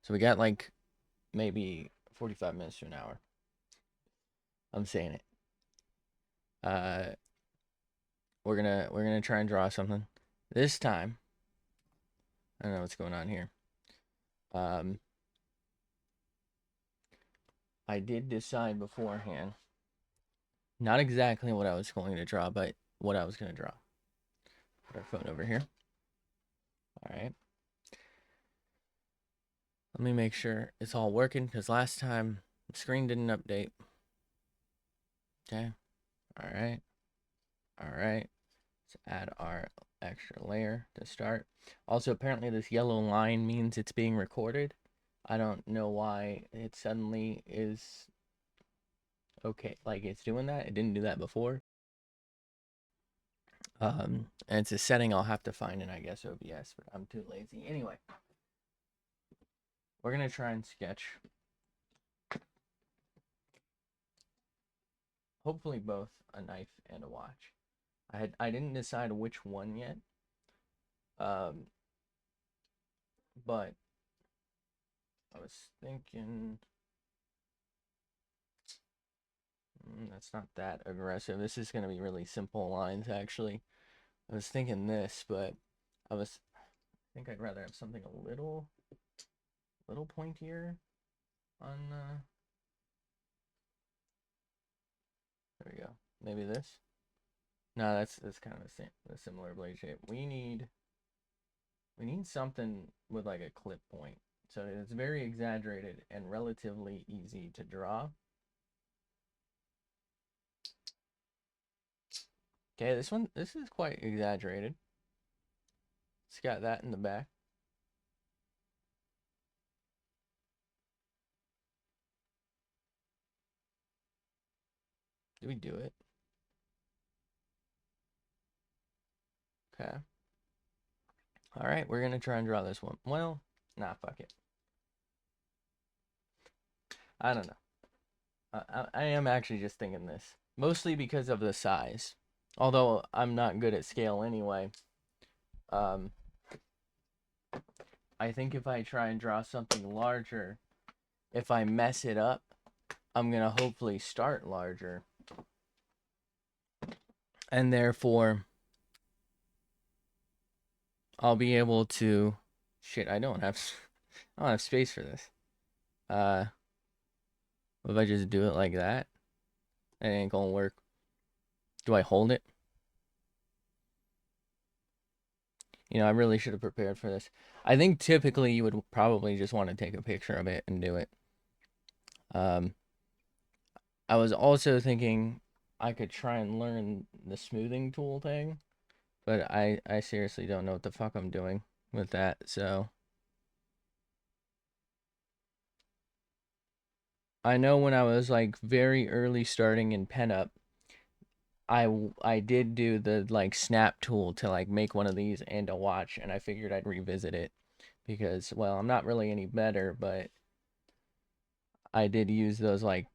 So we got like maybe 45 minutes to an hour. I'm saying it. Uh, we're gonna try and draw something. This time, I don't know what's going on here. Um, I did decide beforehand, not exactly what I was going to draw, but what I was gonna draw. Put our phone over here. All right. Let me make sure it's all working because last time the screen didn't update. Okay. All right. All right. Let's add our extra layer to start. Also, apparently this yellow line means it's being recorded. I don't know why it suddenly is okay, like it's doing that. It didn't do that before. And it's a setting I'll have to find in, I guess, OBS, but I'm too lazy. Anyway, we're gonna try and sketch. Hopefully both a knife and a watch. I didn't decide which one yet. Um, but I was thinking that's not that aggressive. This is gonna be really simple lines actually. I was thinking this, but I think I'd rather have something a little pointier on there we go. Maybe this. No, that's kind of the same, the similar blade shape. We need something with like a clip point. So it's very exaggerated and relatively easy to draw. Okay, this is quite exaggerated. It's got that in the back. Do we do it? Okay. All right, we're gonna try and draw this one. Well, nah, fuck it. I don't know. I am actually just thinking this. Mostly because of the size. Although I'm not good at scale anyway. Um, I think if I try and draw something larger, if I mess it up, I'm going to hopefully start larger. And therefore, I'll be able to... Shit, I don't have space for this. If I just do it like that, it ain't gonna work. Do I hold it? You know, I really should have prepared for this. I think typically you would probably just want to take a picture of it and do it. Um, I was also thinking I could try and learn the smoothing tool thing, but I seriously don't know what the fuck I'm doing with that. So I know when I was like very early starting in pen up, I did do the like snap tool to like make one of these and a watch, and I figured I'd revisit it because, well, I'm not really any better, but I did use those like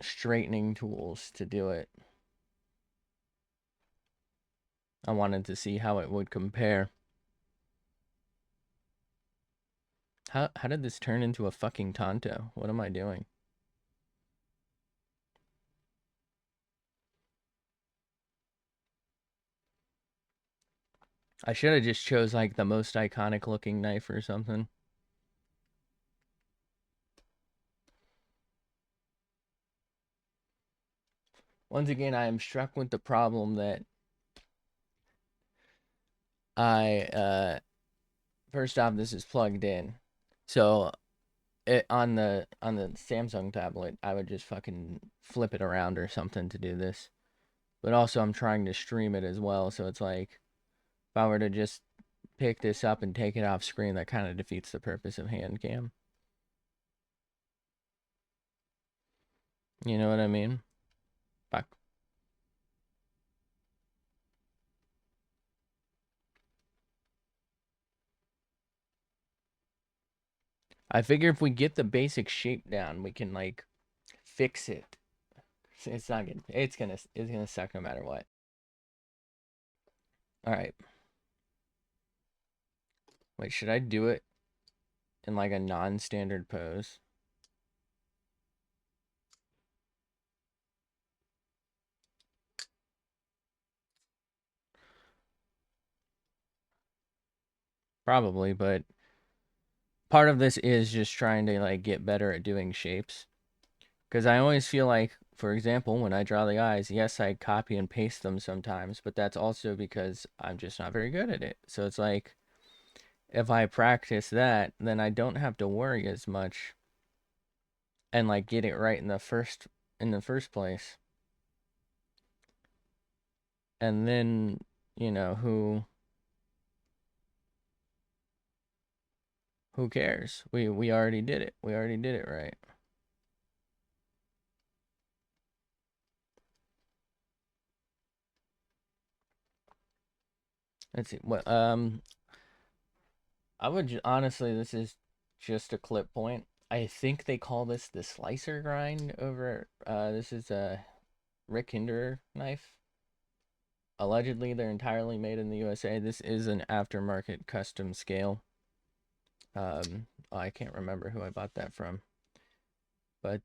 straightening tools to do it. I wanted to see how it would compare. How did this turn into a fucking Tonto? What am I doing? I should have just chose like the most iconic looking knife or something. Once again, I am struck with the problem that first off, this is plugged in. So on the Samsung tablet, I would just fucking flip it around or something to do this. But also I'm trying to stream it as well, so it's like if I were to just pick this up and take it off screen, that kind of defeats the purpose of hand cam. You know what I mean? Fuck. I figure if we get the basic shape down, we can like fix it. It's not gonna it's gonna suck no matter what. All right. Wait, should I do it in like a non-standard pose. Probably, but part of this is just trying to like get better at doing shapes. Because I always feel like, for example, when I draw the eyes, yes, I copy and paste them sometimes, but that's also because I'm just not very good at it. So it's like, if I practice that, then I don't have to worry as much and like get it right in the first place. And then, you know, who cares? We already did it. We already did it right. Let's see. What I would honestly, this is just a clip point. I think they call this the slicer grind over. This is a Rick Hinderer knife. Allegedly, they're entirely made in the USA. This is an aftermarket custom scale. I can't remember who I bought that from, but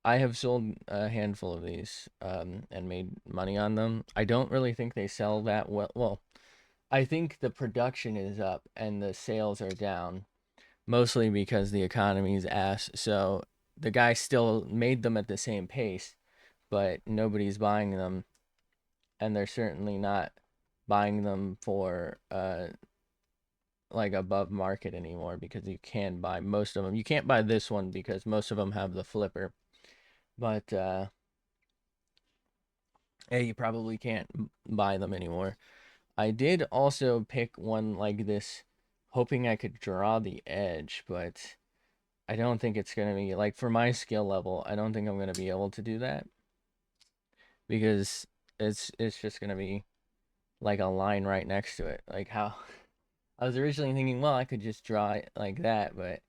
I have sold a handful of these and made money on them. I don't really think they sell that well. Well, I think the production is up and the sales are down, mostly because the economy's ass. So the guy still made them at the same pace, but nobody's buying them, and they're certainly not buying them for like above market anymore because you can buy most of them. You can't buy this one because most of them have the flipper, but yeah, you probably can't buy them anymore. I did also pick one like this, hoping I could draw the edge, but I don't think it's gonna be like for my skill level. I don't think I'm gonna be able to do that because it's just gonna be like a line right next to it. Like how I was originally thinking, well, I could just draw it like that, but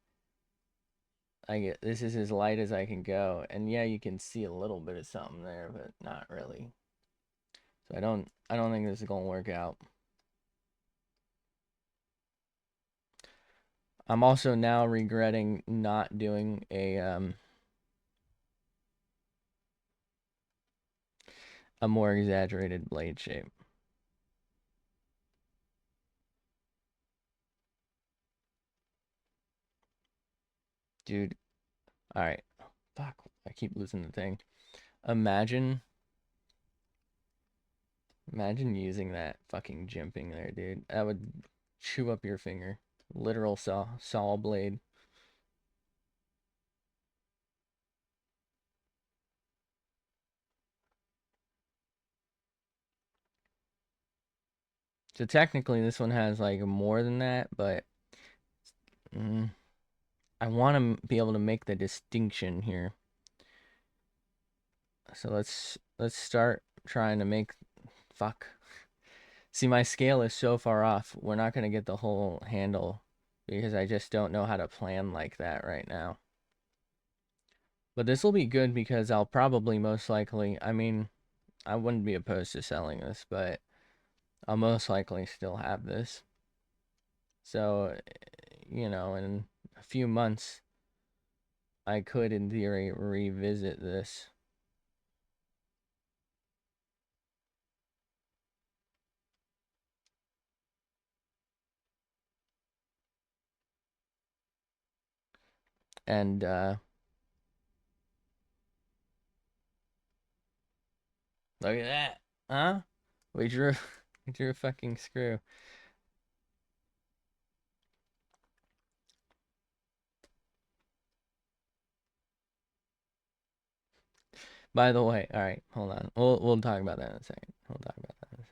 I get this is as light as I can go, and yeah, you can see a little bit of something there, but not really. So I don't think this is gonna work out. I'm also now regretting not doing a more exaggerated blade shape. Dude, all right. Fuck, I keep losing the thing. Imagine imagine using that fucking jimping there, dude. That would chew up your finger. Literal saw blade. So technically this one has like more than that, but mm, I want to be able to make the distinction here. So let's start trying to make fuck. See, my scale is so far off. We're not going to get the whole handle because I just don't know how to plan like that right now. But this will be good because I'll probably most likely, I mean, I wouldn't be opposed to selling this, but I'll most likely still have this. So, you know, in a few months, I could, in theory, revisit this. And, look at that. Huh? We drew, we drew a fucking screw. By the way, all right, hold on. We'll talk about that in a second. We'll talk about that in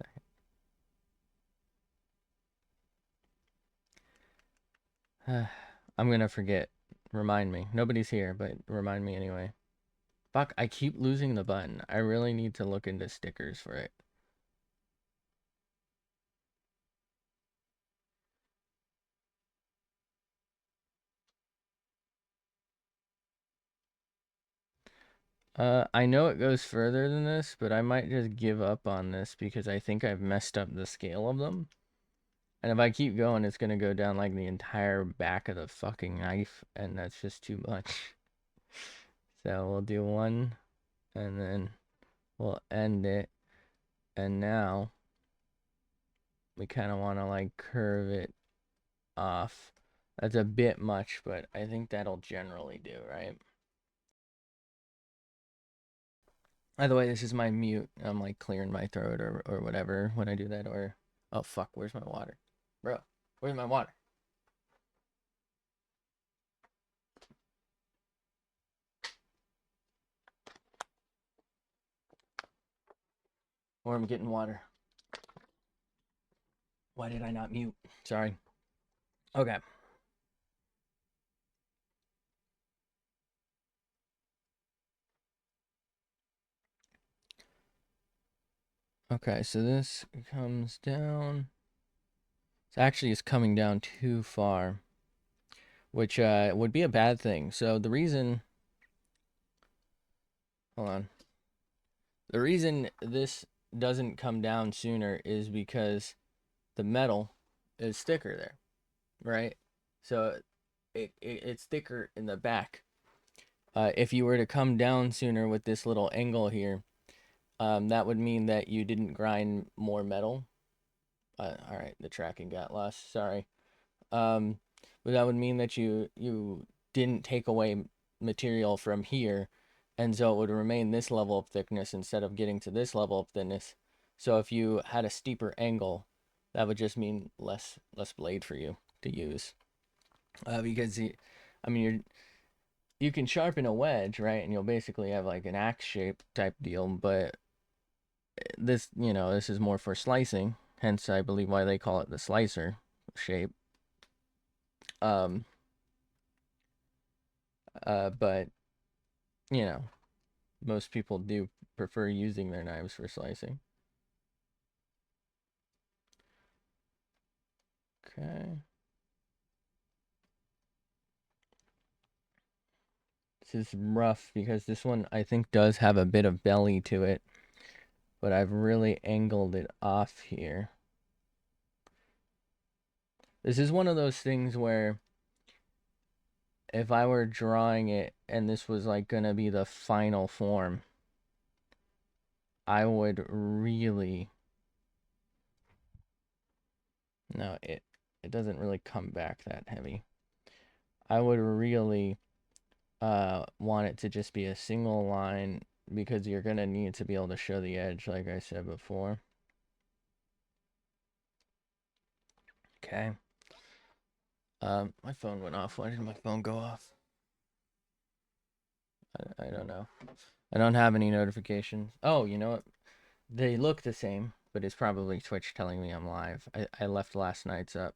a second. I'm gonna forget. Remind me. Nobody's here, but remind me anyway. Fuck, I keep losing the button. I really need to look into stickers for it. I know it goes further than this, but I might just give up on this because I think I've messed up the scale of them. And if I keep going, it's gonna go down like the entire back of the fucking knife, and that's just too much. So we'll do one, and then we'll end it. And now we kind of want to like curve it off. That's a bit much, but I think that'll generally do, right? By the way, this is my mute. I'm like clearing my throat or whatever when I do that. Or, oh fuck, where's my water? Bro, where's my water? Or I'm getting water. Why did I not mute? Sorry. Okay. Okay, so this comes down. It actually is coming down too far, which would be a bad thing. So the reason, hold on. The reason this doesn't come down sooner is because the metal is thicker there, right? So it's thicker in the back. If you were to come down sooner with this little angle here, that would mean that you didn't grind more metal. All right, the tracking got lost. Sorry. But that would mean that you didn't take away material from here, and so it would remain this level of thickness instead of getting to this level of thickness. So if you had a steeper angle, that would just mean less blade for you to use. Because I mean, you can sharpen a wedge, right, and you'll basically have like an axe shape type deal. But this, this is more for slicing. Hence, I believe why they call it the slicer shape. Um, but you know, most people do prefer using their knives for slicing. Okay. This is rough because this one I think does have a bit of belly to it, but I've really angled it off here. This is one of those things where if I were drawing it and this was like gonna be the final form, I would really, no, it doesn't really come back that heavy. I would really want it to just be a single line because you're gonna need to be able to show the edge, like I said before. Okay. My phone went off. Why did my phone go off? I don't know. I don't have any notifications. Oh, you know what? They look the same, but it's probably Twitch telling me I'm live. I left last night's up.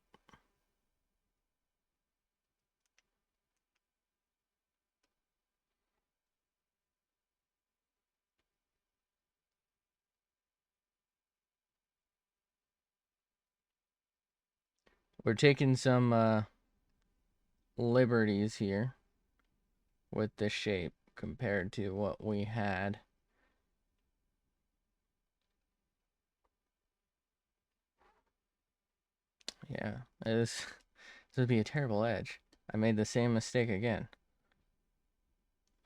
We're taking some liberties here with the shape compared to what we had. Yeah, this would be a terrible edge. I made the same mistake again.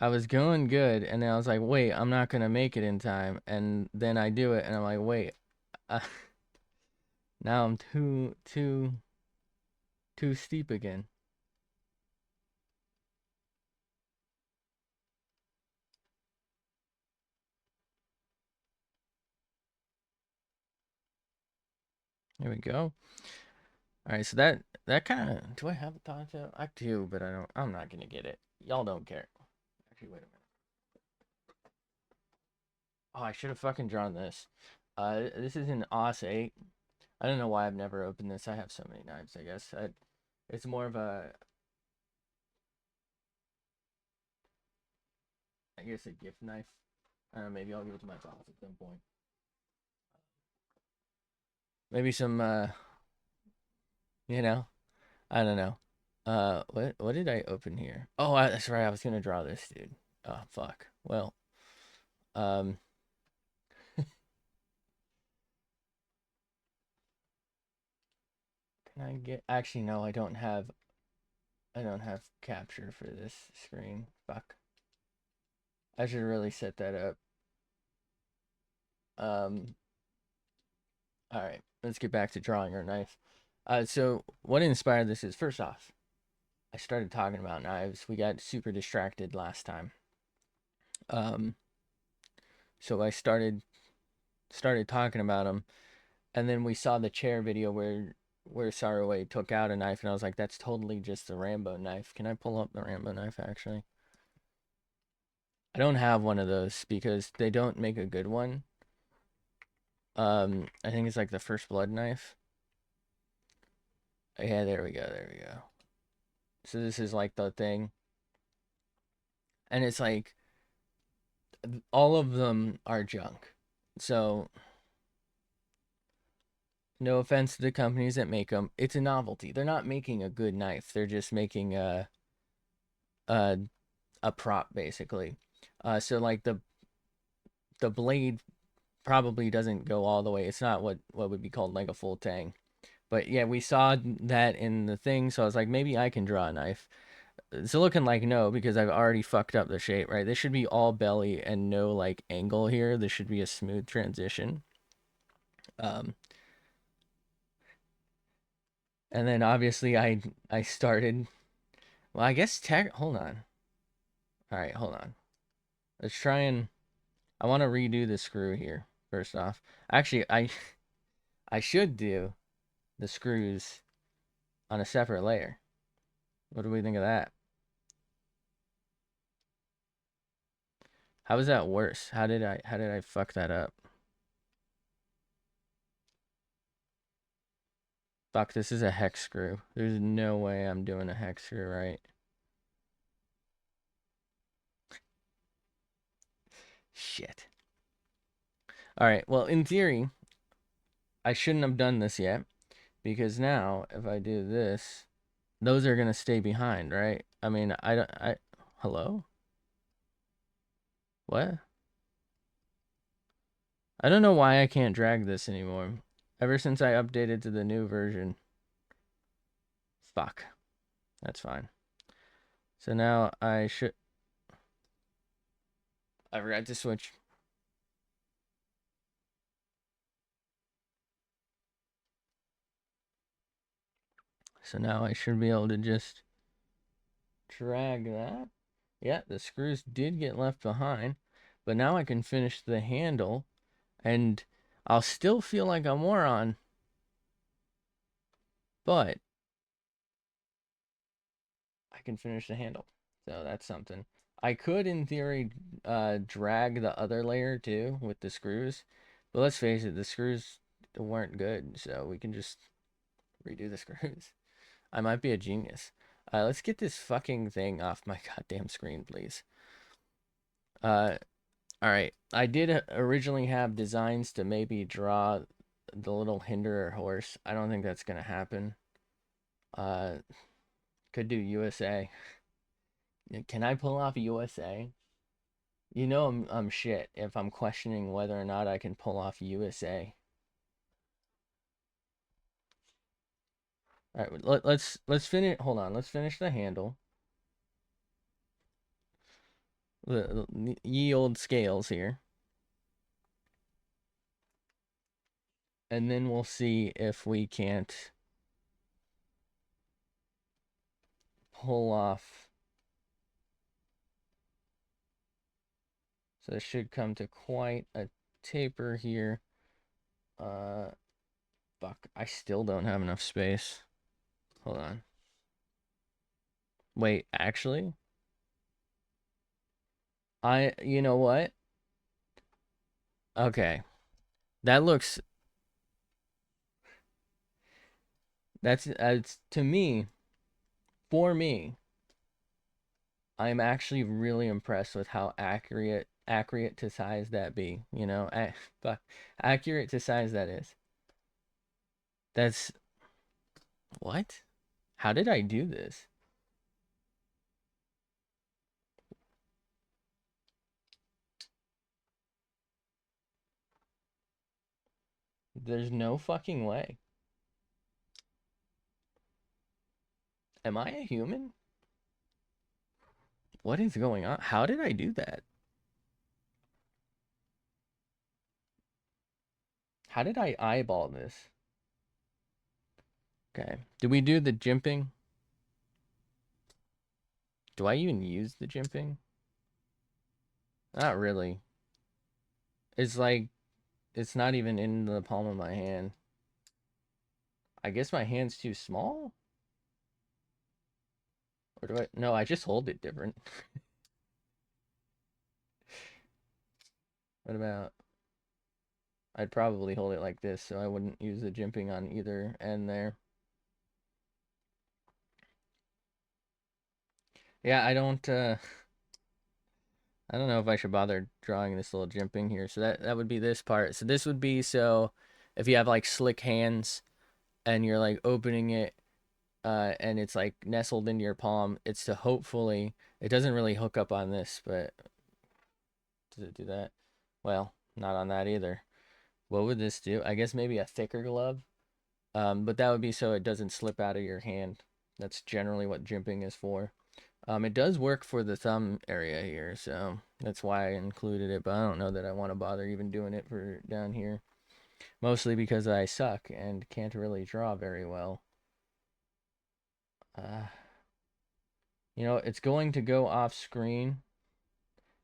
I was going good, and then I was like, wait, I'm not gonna make it in time, and then I do it, and I'm like, wait, uh, now I'm too steep again. Here we go. All right, so that kind of, do I have a thought to? I do, but I'm not gonna get it. Y'all don't care. Actually, wait a minute. Oh, I should have fucking drawn this. This is an OS 8. I don't know why I've never opened this. I have so many knives, I guess. It's more of a, I guess, a gift knife. I don't know, maybe I'll give it to my boss at some point. Maybe some, you know, I don't know. What did I open here? Oh, that's right. I was gonna draw this dude. Oh, fuck. Well, um, Can I get, actually no, I don't have capture for this screen. Fuck. I should really set that up. Um, all right, let's get back to drawing our knife. So what inspired this is, first off, I started talking about knives. We got super distracted last time. Um, so I started talking about them, and then we saw the chair video where Saraway took out a knife, and I was like, that's totally just the Rambo knife. Can I pull up the Rambo knife actually? I don't have one of those because they don't make a good one. I think it's like the First Blood knife. Yeah, there we go, there we go. So this is like the thing. And it's like all of them are junk. So no offense to the companies that make them, it's a novelty. They're not making a good knife. They're just making a a prop basically. So like the blade probably doesn't go all the way. It's not what would be called like a full tang. But yeah, we saw that in the thing, so I was like, maybe I can draw a knife. It's looking like no, because I've already fucked up the shape, right? This should be all belly and no like angle here. This should be a smooth transition. Um, and then obviously I started. Well, I guess tech. Hold on. All right, hold on. Let's try and. I want to redo the screw here. First off, actually, I should do the screws on a separate layer. What do we think of that? How is that worse? How did I fuck that up? Fuck, this is a hex screw. There's no way I'm doing a hex screw right. Shit. All right, well, in theory, I shouldn't have done this yet because now if I do this, those are going to stay behind, right? I mean, I don't hello? What? I don't know why I can't drag this anymore. Ever since I updated to the new version. Fuck. That's fine. So now I forgot to switch. So now I should be able to just drag that. Yeah, the screws did get left behind, but now I can finish the handle, and I'll still feel like a moron, but I can finish the handle. So that's something. I could, in theory, drag the other layer too with the screws, but let's face it, the screws weren't good, so we can just redo the screws. I might be a genius. Let's get this fucking thing off my goddamn screen, please. Uh, all right. I did originally have designs to maybe draw the little hinderer horse. I don't think that's gonna happen. Uh, could do USA. Can I pull off USA? You know I'm shit if I'm questioning whether or not I can pull off USA. All right, let's finish. Hold on, let's finish the handle. The ye old scales here, and then we'll see if we can't pull off. So it should come to quite a taper here. Uh, fuck, I still don't have enough space. Hold on. Wait, actually, you know what? Okay, that looks, that's, to me, for me, I'm actually really impressed with how accurate to size that be, but accurate to size that is. That's, what? How did I do this? There's no fucking way. Am I a human? What is going on? How did I do that? How did I eyeball this? Okay. Did we do the jimping? Do I even use the jimping? Not really. It's like, it's not even in the palm of my hand. I guess my hand's too small? Or do I? No, I just hold it different. What about? I'd probably hold it like this so I wouldn't use the jimping on either end there. Yeah, I don't know if I should bother drawing this little jimping here. So that would be this part. So this would be so if you have like slick hands and you're like opening it and it's like nestled into your palm, it's to hopefully it doesn't really hook up on this, but does it do that? Well, not on that either. What would this do? I guess maybe a thicker glove. But that would be so it doesn't slip out of your hand. That's generally what jimping is for. It does work for the thumb area here, so that's why I included it, but I don't know that I want to bother even doing it for down here. Mostly because I suck and can't really draw very well. Uh, it's going to go off screen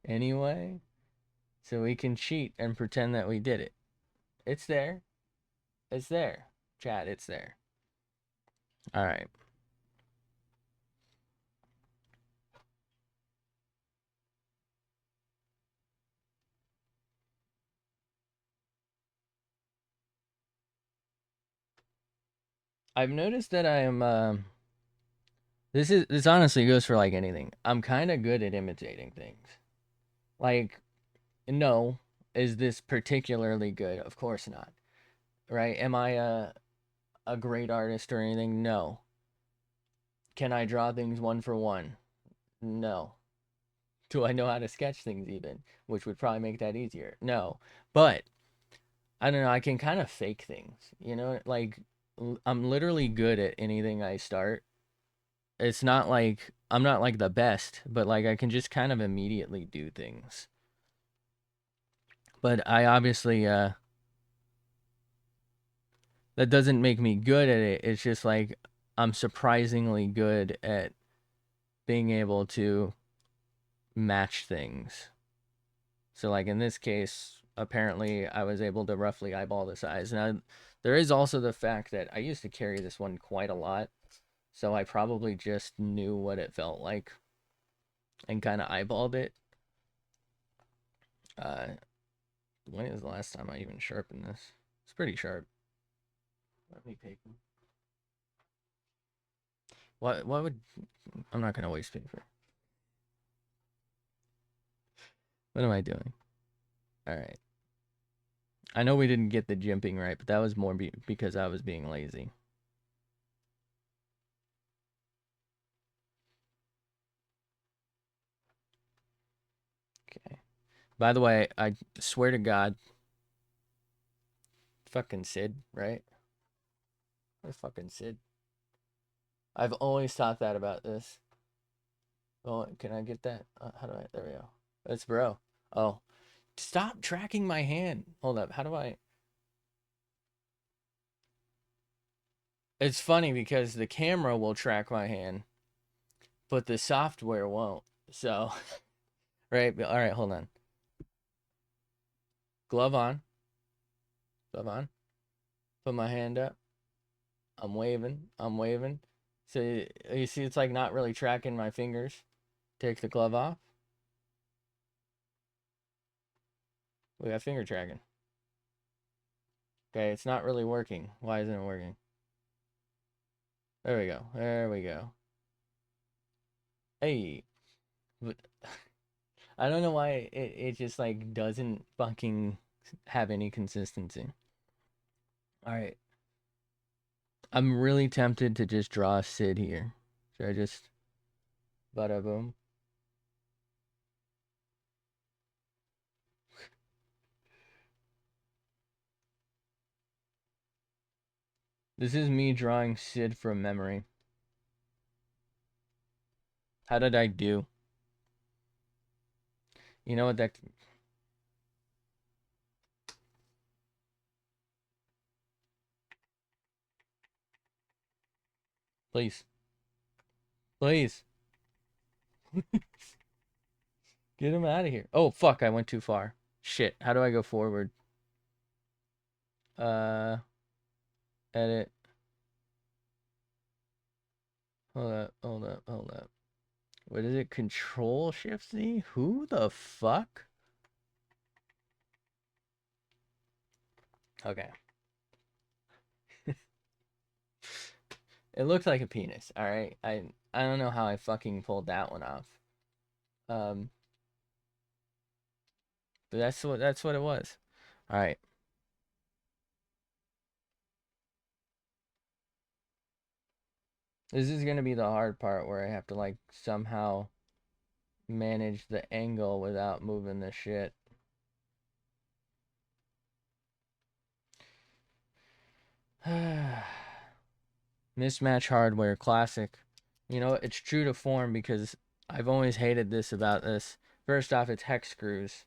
anyway, so we can cheat and pretend that we did it. It's there. It's there. Chat, it's there. All right. I've noticed that I am this honestly goes for like anything. I'm kind of good at imitating things. Like, no, is this particularly good? Of course not. Right? Am I a great artist or anything? No. Can I draw things one for one? No. Do I know how to sketch things even? Which would probably make that easier. No. But I don't know, I can kind of fake things. Like I'm literally good at anything I start. It's not like I'm not like the best, but like I can just kind of immediately do things. But I obviously that doesn't make me good at it. It's just like I'm surprisingly good at being able to match things. So like in this case, apparently I was able to roughly eyeball the size. Now there is also the fact that I used to carry this one quite a lot, so I probably just knew what it felt like and kind of eyeballed it. Uh, when is the last time I even sharpened this? It's pretty sharp. Let me take them. What would I'm not gonna waste paper. What am I doing? All right. I know we didn't get the jimping right, but that was more because I was being lazy. Okay. By the way, I swear to God, fucking Sid, right? What fucking Sid? I've always thought that about this. Oh, can I get that? How do I? There we go. That's bro. Oh, stop tracking my hand. Hold up. How do I? It's funny because the camera will track my hand, but the software won't. So, right. All right. Hold on. Glove on. Glove on. Put my hand up. I'm waving. I'm waving. So you see, it's like not really tracking my fingers. Take the glove off. We got finger tracking. Okay, it's not really working. Why isn't it working? There we go. There we go. Hey, but I don't know why it just like doesn't fucking have any consistency. All right, I'm really tempted to just draw Sid here. Should I just bada boom? This is me drawing Sid from memory. How did I do? You know what that... Please. Please. Get him out of here. Oh, fuck. I went too far. Shit. How do I go forward? Uh... Edit. Hold up. Hold up. Hold up. What is it? Control Shift Z? Who the fuck? Okay. It looks like a penis, alright? I don't know how I fucking pulled that one off. But that's what it was. Alright. This is gonna be the hard part where I have to like somehow manage the angle without moving the shit. Mismatch hardware, classic. You know, it's true to form because I've always hated this about this. First off, it's hex screws,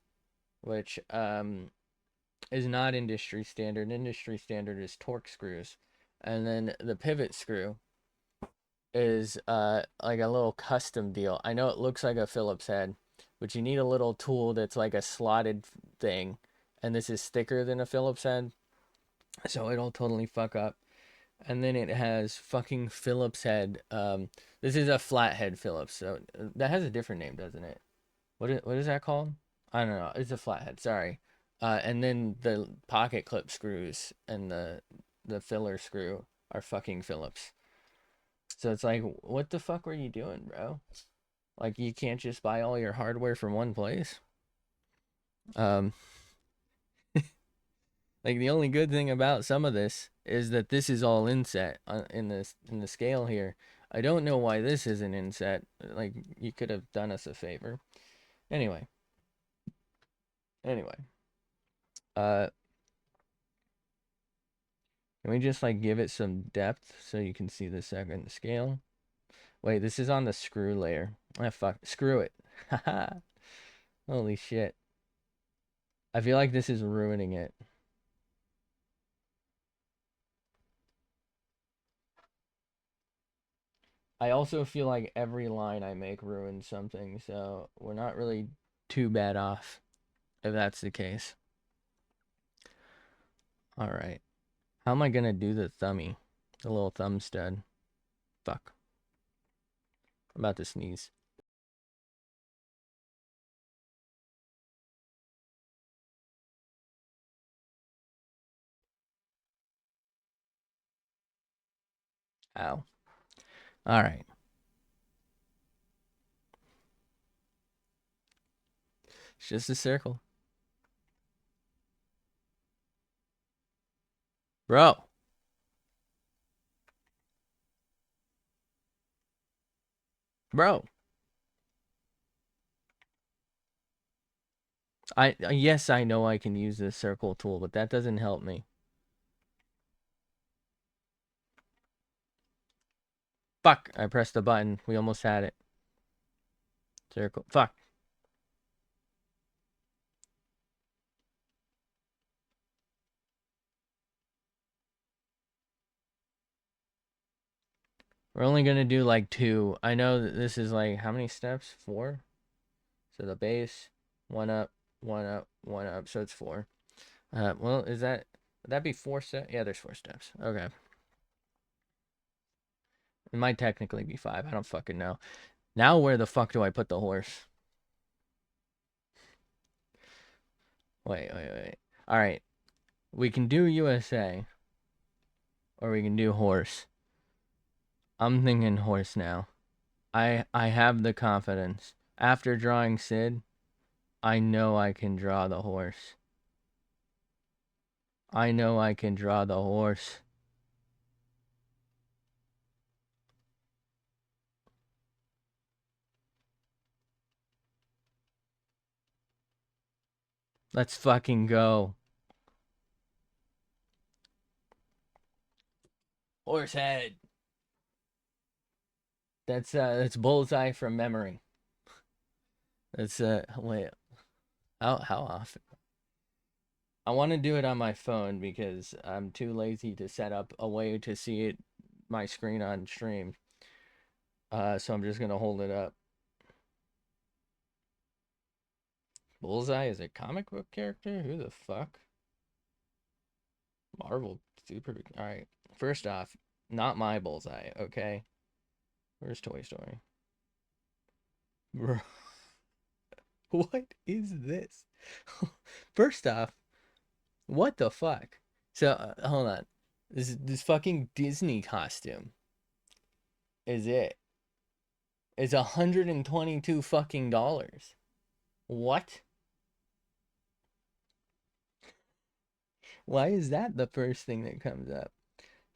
which is not industry standard. Industry standard is torque screws. And then the pivot screw is like a little custom deal. I know it looks like a Phillips head, but you need a little tool that's like a slotted thing. And this is thicker than a Phillips head, so it'll totally fuck up. And then it has fucking Phillips head. This is a flathead Phillips, so that has a different name, doesn't it? What is that called? I don't know. It's a flathead. Sorry. And then the pocket clip screws and the filler screw are fucking Phillips. So it's like, what the fuck were you doing, bro? Like, you can't just buy all your hardware from one place. Um, like the only good thing about some of this is that this is all inset in the scale here. I don't know why this isn't inset. Like, you could have done us a favor. Anyway, anyway, uh, can we just like give it some depth so you can see the second scale? Wait, this is on the screw layer. Ah, fuck, screw it. Haha. Holy shit. I feel like this is ruining it. I also feel like every line I make ruins something, so we're not really too bad off if that's the case. All right. How am I gonna do the thummy? The little thumb stud. Fuck. I'm about to sneeze. Ow. All right. It's just a circle. Bro. Bro. Yes, I know I can use this circle tool, but that doesn't help me. Fuck. I pressed the button. We almost had it. Circle. Fuck. We're only gonna do like 2. I know that this is like, how many steps? 4? So the base, 1 up, 1 up, 1 up. So it's 4. Well, would that be 4 steps? Yeah, there's 4 steps. Okay. It might technically be 5. I don't fucking know. Now where the fuck do I put the horse? Wait. All right. We can do USA. Or we can do horse. I'm thinking horse now. I have the confidence. After drawing Sid, I know I can draw the horse. I know I can draw the horse. Let's fucking go. Horse head. That's bullseye from memory. That's wait, how often? I want to do it on my phone because I'm too lazy to set up a way to see it my screen on stream. So I'm just gonna hold it up. Bullseye is a comic book character? Who the fuck? Marvel super. All right. First off, not my Bullseye, okay? Where's Toy Story? Bro, what is this? First off, what the fuck? So hold on. This fucking Disney costume is it? It's $122 fucking dollars. What? Why is that the first thing that comes up?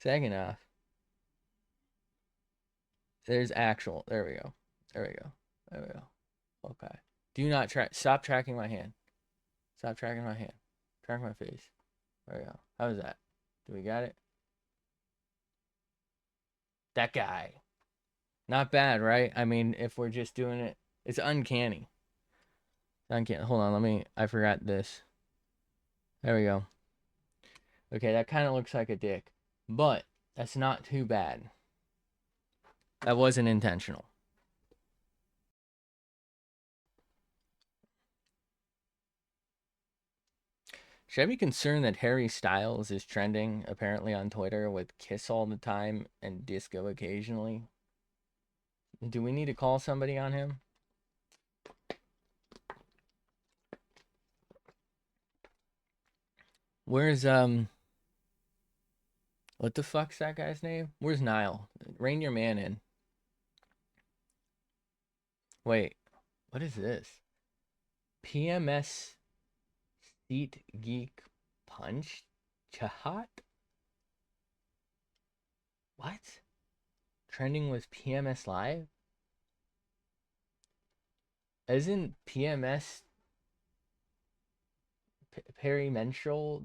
Second off, there's actual. There we go. There we go. There we go. Okay. Do not track. Stop tracking my hand. Stop tracking my hand. Track my face. There we go. How was that? Do we got it? That guy. Not bad, right? I mean, if we're just doing it, it's uncanny. Uncanny. Hold on. I forgot this. There we go. Okay, that kind of looks like a dick. But that's not too bad. That wasn't intentional. Should I be concerned that Harry Styles is trending apparently on Twitter with kiss all the time and disco occasionally? Do we need to call somebody on him? Where's what the fuck's that guy's name? Where's Niall? Rein your man in. Wait, what is this? PMS Seat Geek Punch Chahat? What? Trending with PMS Live? Isn't PMS perimenstrual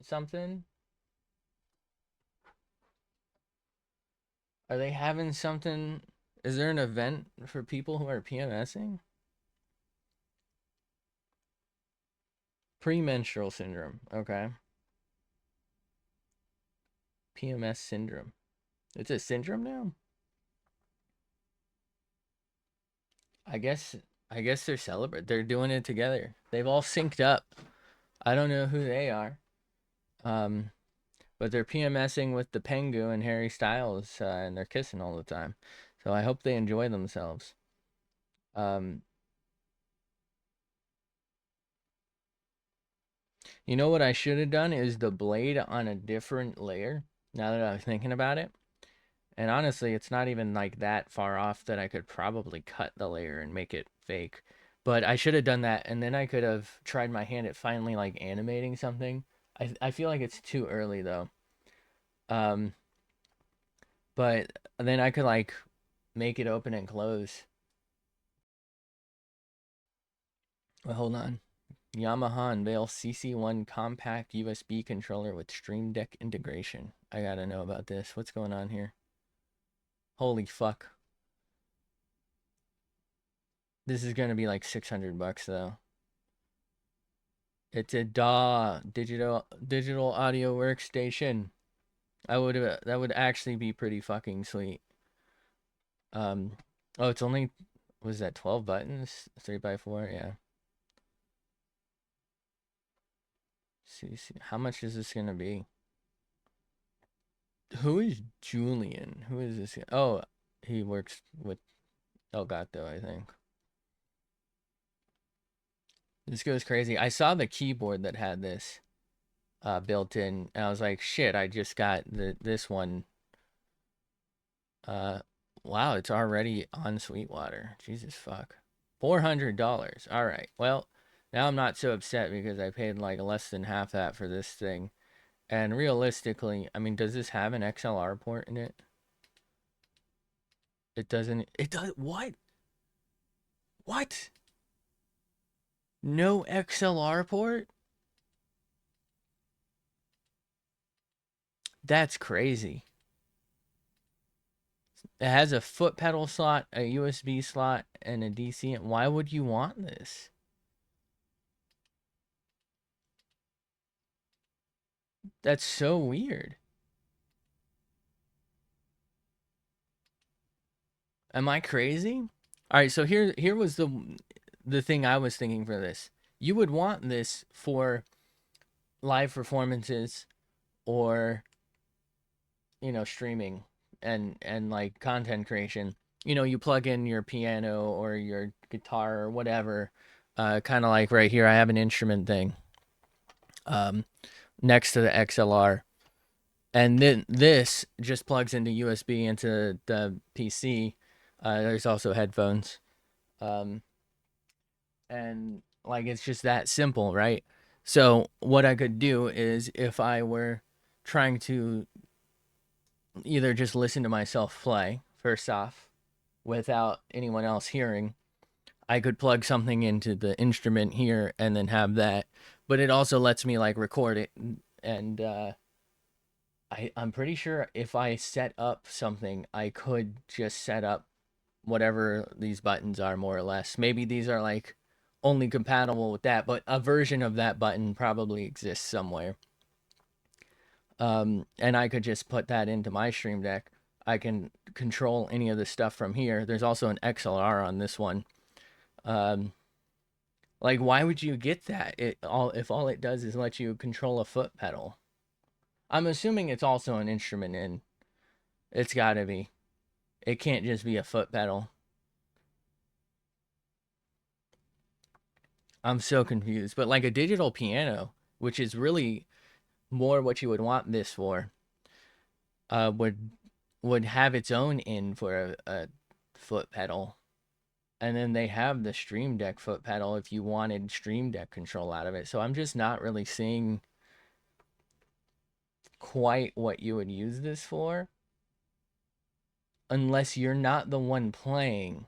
something? Are they having something? Is there an event for people who are PMSing? Premenstrual syndrome. Okay. PMS syndrome. It's a syndrome now? I guess they're celebrating. They're doing it together. They've all synced up. I don't know who they are. But they're PMSing with the Pengu and Harry Styles, and they're kissing all the time. So I hope they enjoy themselves. You know what I should have done is the blade on a different layer, now that I'm thinking about it. And honestly, it's not even like that far off that I could probably cut the layer and make it fake. But I should have done that, and then I could have tried my hand at finally like animating something. I feel like it's too early though. Um, but then I could like make it open and close. Well, hold on. Yamaha unveils CC1 compact USB controller with Stream Deck integration. I gotta know about this. What's going on here? Holy fuck. This is gonna be like 600 bucks though. It's a DAW, digital audio workstation. That would actually be pretty fucking sweet. Oh, it's only, was that 12 buttons? 3x4, yeah. See, how much is this gonna be? Who is Julian? Who is this? Oh, he works with Elgato, I think. This goes crazy. I saw the keyboard that had this built in, and I was like, shit, I just got this one. Wow, it's already on Sweetwater. Jesus fuck. $400. All right. Well, now I'm not so upset because I paid like less than half that for this thing. And realistically, I mean, does this have an XLR port in it? It doesn't. It does. What? What? No XLR port? That's crazy. It has a foot pedal slot, a USB slot, and a DC. Why would you want this? That's so weird. Am I crazy? All right, so here was the thing I was thinking for this. You would want this for live performances or streaming and like content creation. You plug in your piano or your guitar or whatever. Kind of like right here, I have an instrument thing um, next to the XLR, and then this just plugs into USB into the PC. There's also headphones, um, and like it's just that simple, right? So what I could do is if I were trying to either just listen to myself play first off without anyone else hearing, I could plug something into the instrument here and then have that. But it also lets me like record it, and I'm pretty sure if I set up something, I could just set up whatever these buttons are more or less. Maybe these are like only compatible with that, but a version of that button probably exists somewhere. And I could just put that into my Stream Deck. I can control any of the stuff from here. There's also an XLR on this one. Um, like, why would you get that? If all it does is let you control a foot pedal. I'm assuming it's also an instrument in. It's got to be. It can't just be a foot pedal. I'm so confused. But like a digital piano, which is really more what you would want this for, uh, would would have its own in for a foot pedal. And then they have the Stream Deck foot pedal if you wanted Stream Deck control out of it. So I'm just not really seeing quite what you would use this for unless you're not the one playing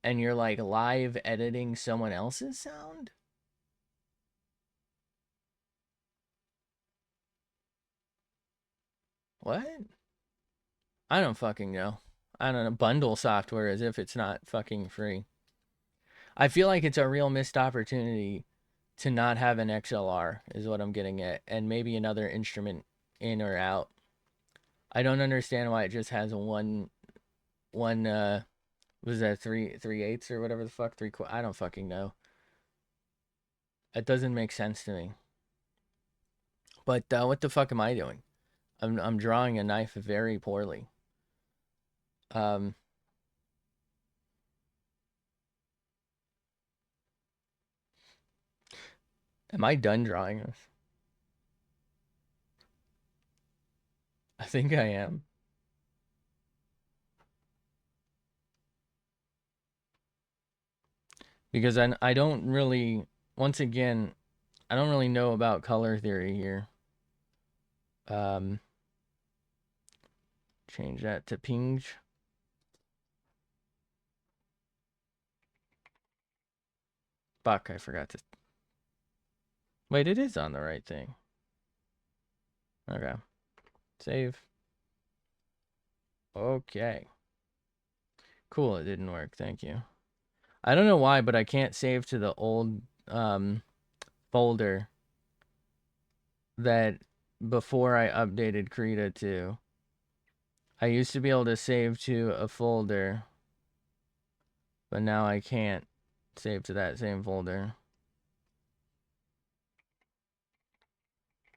and you're like live editing someone else's sound. What? I don't fucking know. I don't know. Bundle software as if it's not fucking free. I feel like it's a real missed opportunity to not have an XLR, is what I'm getting at, and maybe another instrument in or out. I don't understand why it just has one was that three eighths or whatever the fuck I don't fucking know. It doesn't make sense to me. But what the fuck am I doing? I'm drawing a knife very poorly. Um, am I done drawing this? I think I am. Because I don't really, once again, I don't really know about color theory here. Um, change that to ping. Fuck, I forgot to. Wait, it is on the right thing. Okay. Save. Okay. Cool, it didn't work. Thank you. I don't know why, but I can't save to the old folder that before I updated Krita to. I used to be able to save to a folder, but now I can't save to that same folder.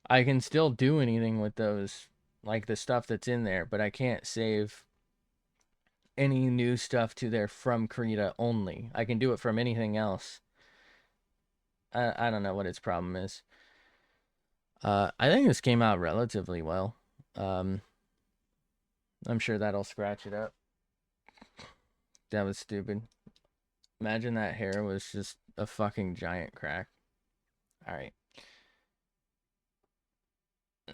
I can still do anything with those, like the stuff that's in there, but I can't save any new stuff to there from Krita only. I can do it from anything else. I don't know what its problem is. I think this came out relatively well. Um, I'm sure that'll scratch it up. That was stupid. Imagine that hair was just a fucking giant crack. All right.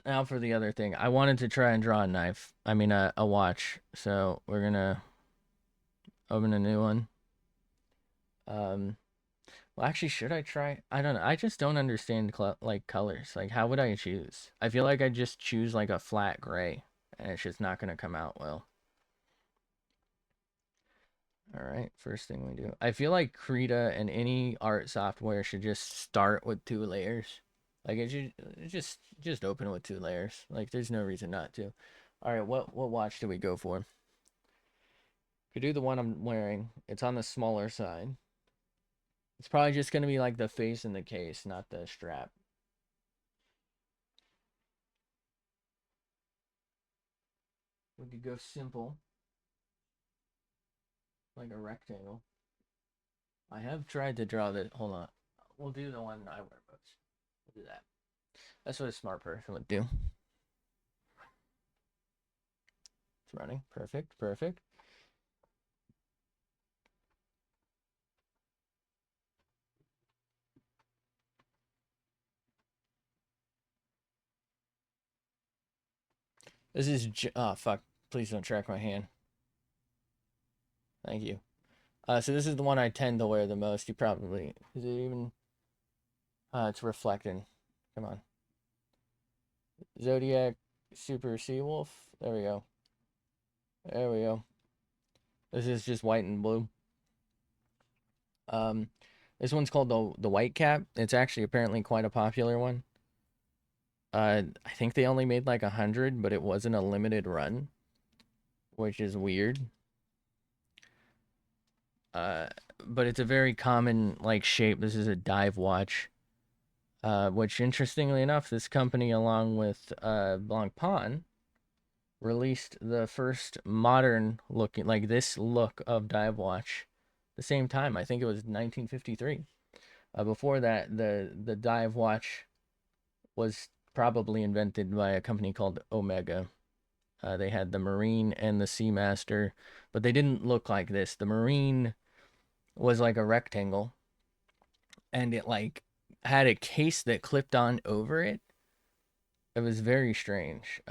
Now for the other thing. I wanted to try and draw a knife. I mean, a watch. So we're gonna open a new one. Well, actually, should I try? I don't know. I just don't understand like colors. Like, how would I choose? I feel like I just choose like a flat gray and it's just not going to come out well. All right, first thing we do. I feel like Krita and any art software should just start with 2 layers. Like it should just open with 2 layers. Like there's no reason not to. All right, what watch do we go for? Could do the one I'm wearing. It's on the smaller side. It's probably just gonna be like the face and the case, not the strap. We could go simple, like a rectangle. I have tried to draw the. Hold on. We'll do the one I wear most. We'll do that. That's what a smart person would do. It's running. Perfect. Perfect. This is. Oh, fuck. Please don't track my hand. Thank you. So this is the one I tend to wear the most. You probably. Is it even. It's reflecting. Come on. Zodiac Super Seawolf. There we go. There we go. This is just white and blue. This one's called the White Cap. It's actually apparently quite a popular one. I think they only made like 100, but it wasn't a limited run, which is weird. But it's a very common like shape. This is a dive watch. Which interestingly enough, this company along with Blancpain released the first modern looking like this look of dive watch the same time. I think it was 1953. Before that, the dive watch was probably invented by a company called Omega. They had the Marine and the Seamaster, but they didn't look like this. The Marine was like a rectangle, and it like had a case that clipped on over it. It was very strange.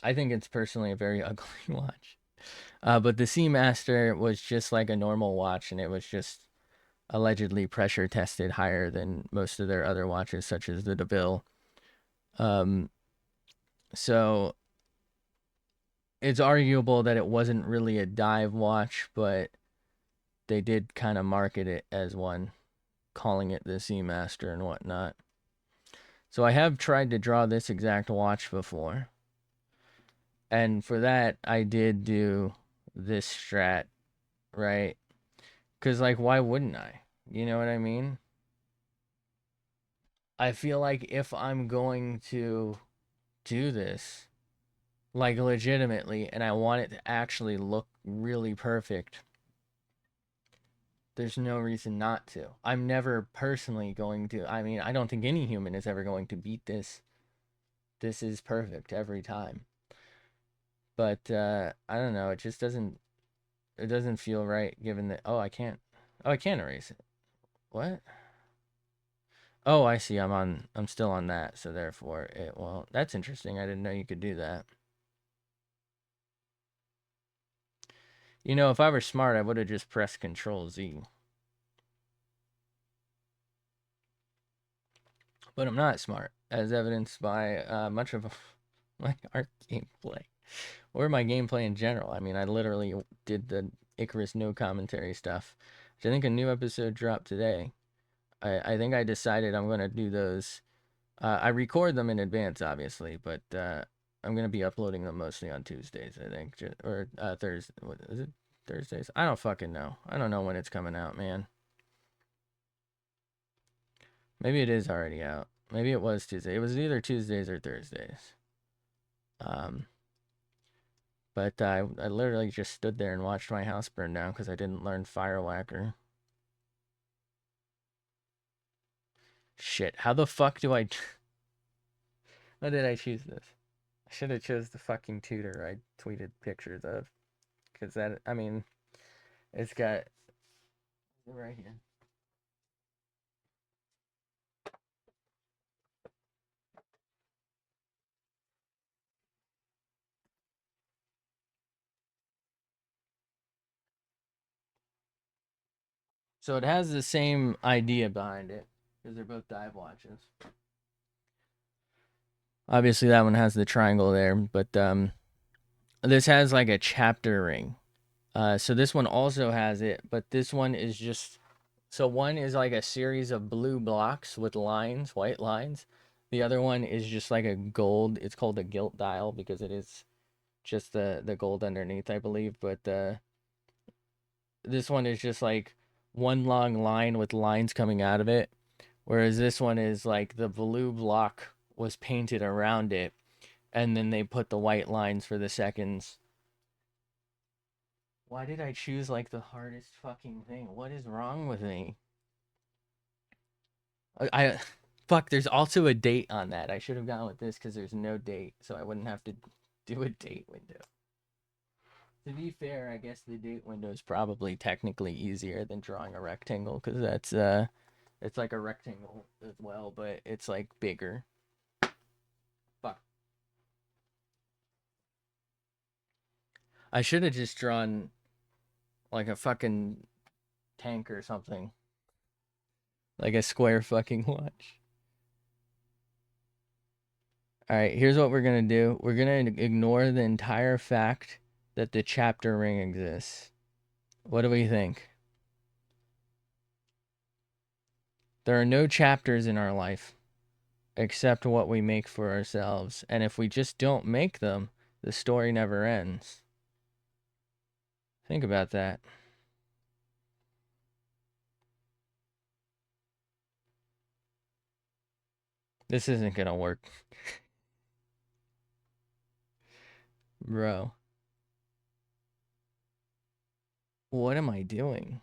I think it's personally a very ugly watch. But the Seamaster was just like a normal watch, and it was just allegedly pressure tested higher than most of their other watches, such as the DeVille. So it's arguable that it wasn't really a dive watch, but they did kind of market it as one, calling it the Seamaster and whatnot. So I have tried to draw this exact watch before. And for that, I did do this strat, right? Because, like, why wouldn't I? You know what I mean? I feel like if I'm going to do this, like, legitimately, and I want it to actually look really perfect, there's no reason not to. I'm never personally going to. I mean, I don't think any human is ever going to beat this. This is perfect every time. But I don't know. It just doesn't. It doesn't feel right given that. Oh, I can't. Oh, I can't erase it. What? Oh, I see. I'm still on that. So therefore, it. Well, that's interesting. I didn't know you could do that. You know, if I were smart, I would have just pressed Control Z. But I'm not smart, as evidenced by much of my art gameplay or my gameplay in general. I mean, I literally did the Icarus no commentary stuff, which I think a new episode dropped today. I think I decided I'm going to do those. I record them in advance, obviously, but I'm going to be uploading them mostly on Tuesdays, I think. Or Thursday. What is it? Thursdays? I don't fucking know. I don't know when it's coming out, man. Maybe it is already out. Maybe it was Tuesday. It was either Tuesdays or Thursdays. Um, but I literally just stood there and watched my house burn down because I didn't learn Firewhacker. Shit, how the fuck do I... How did I choose this? I should have chose the fucking tutor I tweeted pictures of. Because that, I mean, it's got... Right here. So it has the same idea behind it. Because they're both dive watches. Obviously that one has the triangle there, but this has like a chapter ring. So this one also has it, but this one is just, so one is like a series of blue blocks with lines, white lines. The other one is just like a gold. It's called a gilt dial because it is just the gold underneath, I believe. But this one is just like one long line with lines coming out of it, whereas this one is like the blue block was painted around it, and then they put the white lines for the seconds. Why did I choose like the hardest fucking thing? What is wrong with me? I fuck. There's also a date on that. I should have gone with this because there's no date, so I wouldn't have to do a date window. To be fair, I guess the date window is probably technically easier than drawing a rectangle because that's it's like a rectangle as well, but it's like bigger. Fuck. I should have just drawn like a fucking tank or something, like a square fucking watch. All right, here's what we're gonna do. We're gonna ignore the entire fact that the chapter ring exists. What do we think? There are no chapters in our life except what we make for ourselves. And if we just don't make them, the story never ends. Think about that. This isn't gonna work. Bro. What am I doing?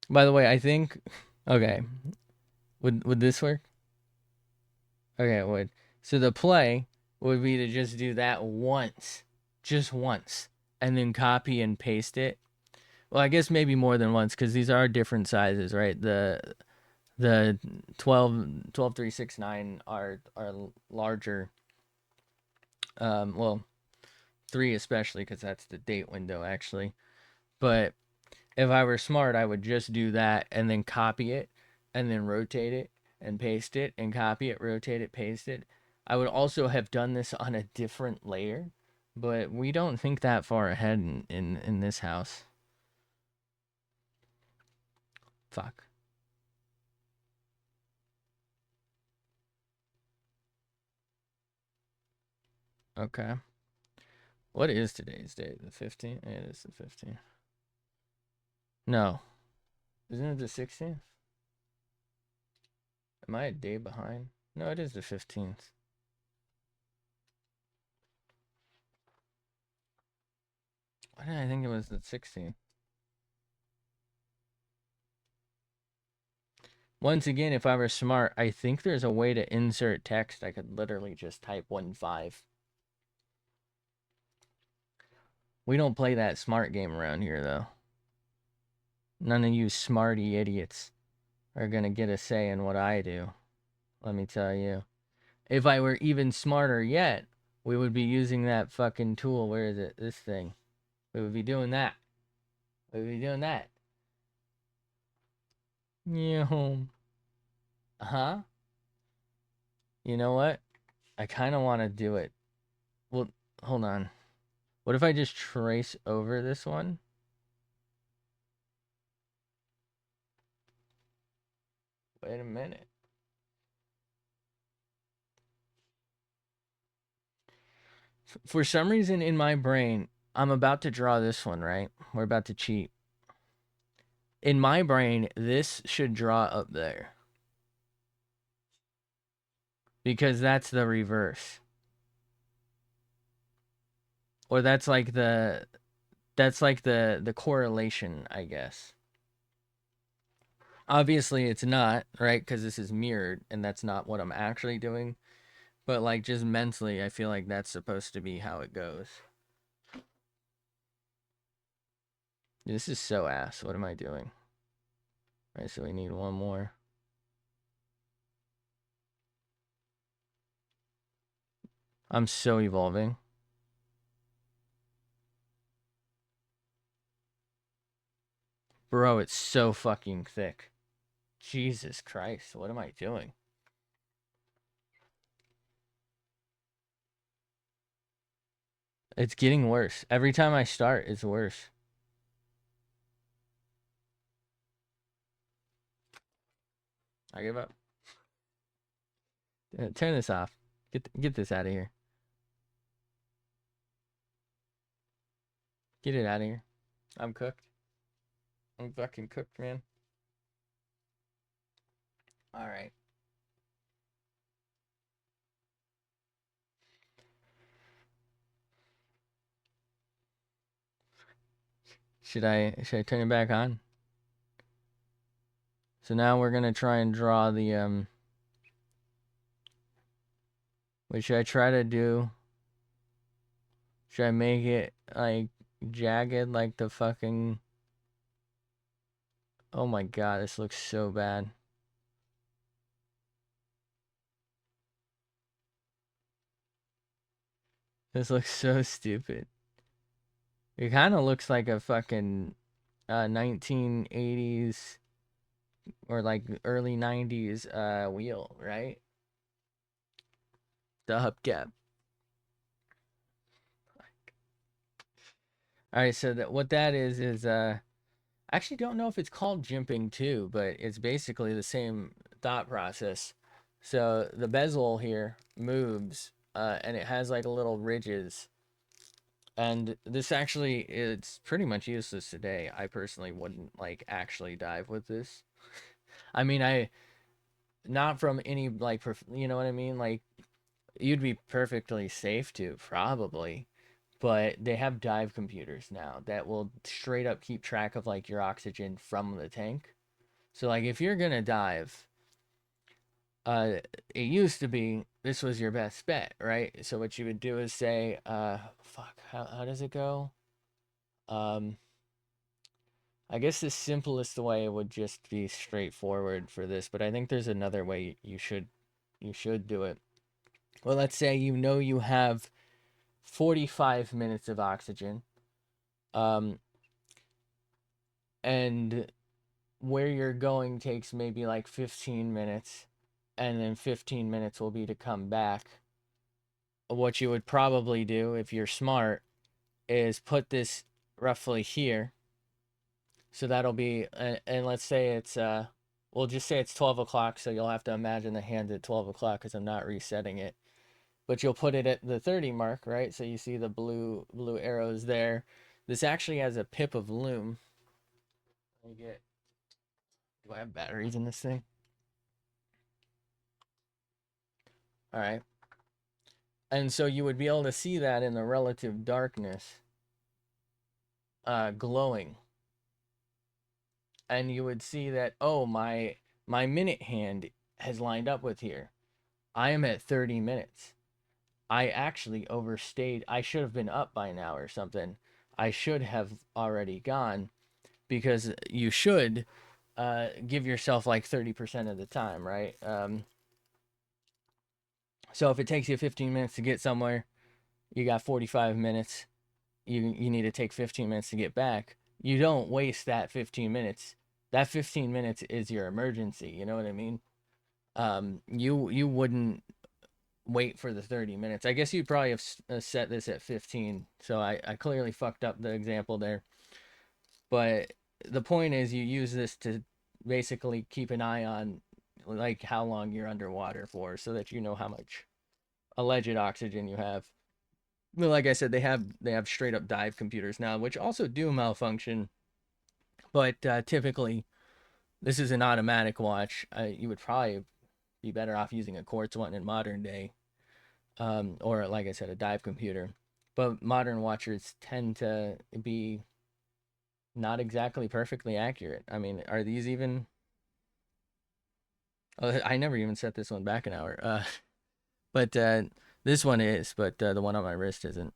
By the way, I think... Okay. Would this work? Okay, it would. So the play would be to just do that once. Just once. And then copy and paste it. Well, I guess maybe more than once because these are different sizes, right? The 12369 are larger. Well, 3 especially because that's the date window actually. But if I were smart, I would just do that and then copy it and then rotate it and paste it and copy it, rotate it, paste it. I would also have done this on a different layer, but we don't think that far ahead in this house. Fuck. Okay. What is today's date? The 15th? Yeah, it is the 15th. No. Isn't it the 16th? Am I a day behind? No, it is the 15th. Why did I think it was the 16th? Once again, if I were smart, I think there's a way to insert text. I could literally just type 1-5. We don't play that smart game around here, though. None of you smarty idiots are gonna get a say in what I do. Let me tell you. If I were even smarter yet, we would be using that fucking tool. Where is it? This thing. We would be doing that. We would be doing that. Yeah. Huh? You know what? I kind of want to do it. Well, hold on. What if I just trace over this one? Wait a minute. For some reason in my brain, I'm about to draw this one, right? We're about to cheat. In my brain, this should draw up there. Because that's the reverse. Or that's like the correlation, I guess. Obviously it's not, right? Because this is mirrored and that's not what I'm actually doing. But like just mentally, I feel like that's supposed to be how it goes. This is so ass. What am I doing? All right, so we need one more. I'm so evolving. Bro, it's so fucking thick. Jesus Christ, what am I doing? It's getting worse. Every time I start, it's worse. I give up. Turn this off. Get this out of here. Get it out of here. I'm cooked. I'm fucking cooked, man. All right. Should I turn it back on? So now we're gonna try and draw the what should I try to do? Should I make it like jagged like the fucking Oh my god, this looks so bad. This looks so stupid. It kind of looks like a fucking 1980s or like early 90s wheel, right? The hubcap. All right, so that what that is I actually don't know if it's called jimping too, but it's basically the same thought process. So the bezel here moves and it has like little ridges. And this actually it's pretty much useless today. I personally wouldn't like actually dive with this. I mean, I not from any like you know what I mean? Like you'd be perfectly safe to probably, but they have dive computers now that will straight up keep track of like your oxygen from the tank. So like if you're gonna dive, uh, it used to be this was your best bet, right? So what you would do is say, fuck, how does it go? Um, I guess the simplest way would just be straightforward for this, but I think there's another way you should do it. Well, let's say you know you have 45 minutes of oxygen, um, and where you're going takes maybe like 15 minutes, and then 15 minutes will be to come back. What you would probably do if you're smart is put this roughly here. So that'll be, and let's say it's, we'll just say it's 12 o'clock. So you'll have to imagine the hand at 12 o'clock because I'm not resetting it. But you'll put it at the 30 mark, right? So you see the blue arrows there. This actually has a pip of loom. Let me get, do I have batteries in this thing? All right. And so you would be able to see that in the relative darkness, glowing. And you would see that, oh, my minute hand has lined up with here. I am at 30 minutes. I actually overstayed. I should have been up by now or something. I should have already gone because you should give yourself like 30% of the time, right? So if it takes you 15 minutes to get somewhere, you got 45 minutes. You need to take 15 minutes to get back. You don't waste that 15 minutes. That 15 minutes is your emergency. You know what I mean? You wouldn't wait for the 30 minutes. I guess you'd probably have set this at 15. So I clearly fucked up the example there. But the point is you use this to basically keep an eye on like how long you're underwater for so that you know how much alleged oxygen you have. Well, like I said, they have straight up dive computers now, which also do malfunction, but typically this is an automatic watch. You would probably be better off using a quartz one in modern day, or like I said, a dive computer. But modern watchers tend to be not exactly perfectly accurate. I mean, are these even? Oh, I never even set this one back an hour. But this one is, but the one on my wrist isn't.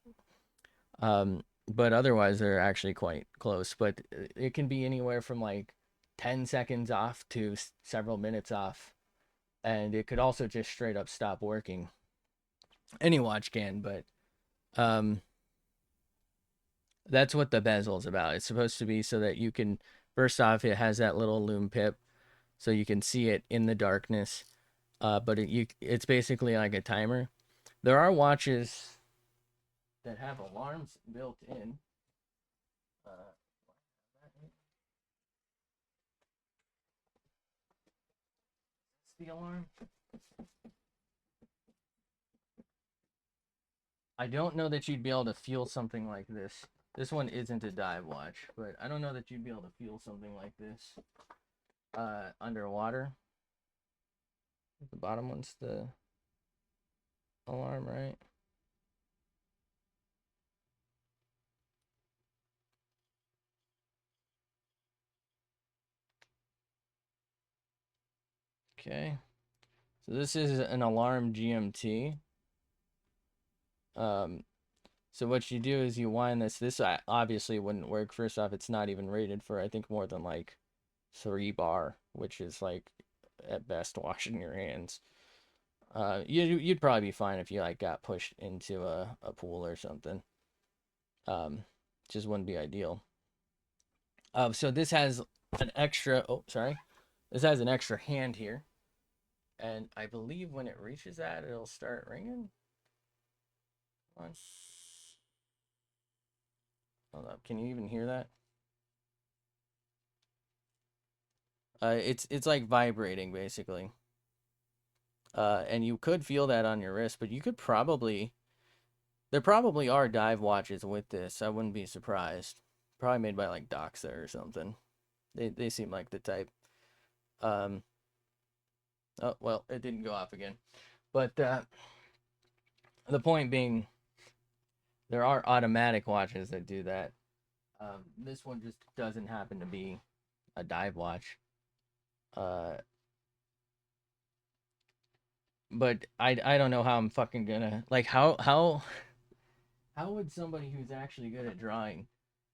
But otherwise, they're actually quite close. But it can be anywhere from like 10 seconds off to several minutes off. And it could also just straight up stop working. Any watch can, but um, that's what the bezel is about. It's supposed to be so that you can, first off, it has that little loom pip so you can see it in the darkness. But it's basically like a timer. There are watches that have alarms built in. The alarm. I don't know that you'd be able to feel something like this. This one isn't a dive watch, but I don't know that you'd be able to feel something like this underwater. The bottom one's the alarm, right? Okay. So this is an alarm GMT. So what you do is you wind this. This obviously wouldn't work. First off, it's not even rated for, I think, more than like 3 bar, which is like at best washing your hands. You'd probably be fine if you like got pushed into a pool or something. Just wouldn't be ideal. So this has an extra. Oh, sorry. This has an extra hand here, and I believe when it reaches that, it'll start ringing. Hold up. Can you even hear that? It's like vibrating basically. And you could feel that on your wrist, but you could probably. There probably are dive watches with this. I wouldn't be surprised. Probably made by like Doxa or something. They seem like the type. Oh well, it didn't go off again. But the point being, there are automatic watches that do that. This one just doesn't happen to be a dive watch. But I don't know how I'm fucking gonna like how would somebody who's actually good at drawing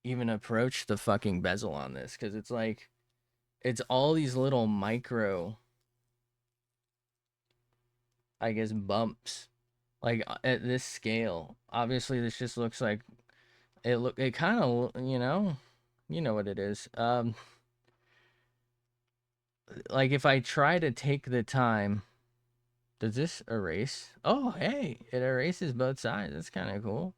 even approach the fucking bezel on this? Because it's like it's all these little micro, I guess, bumps like at this scale. Obviously this just looks like it kind of, you know what it is. Like if I try to take the time, does this erase? Oh, hey, it erases both sides. That's kind of cool.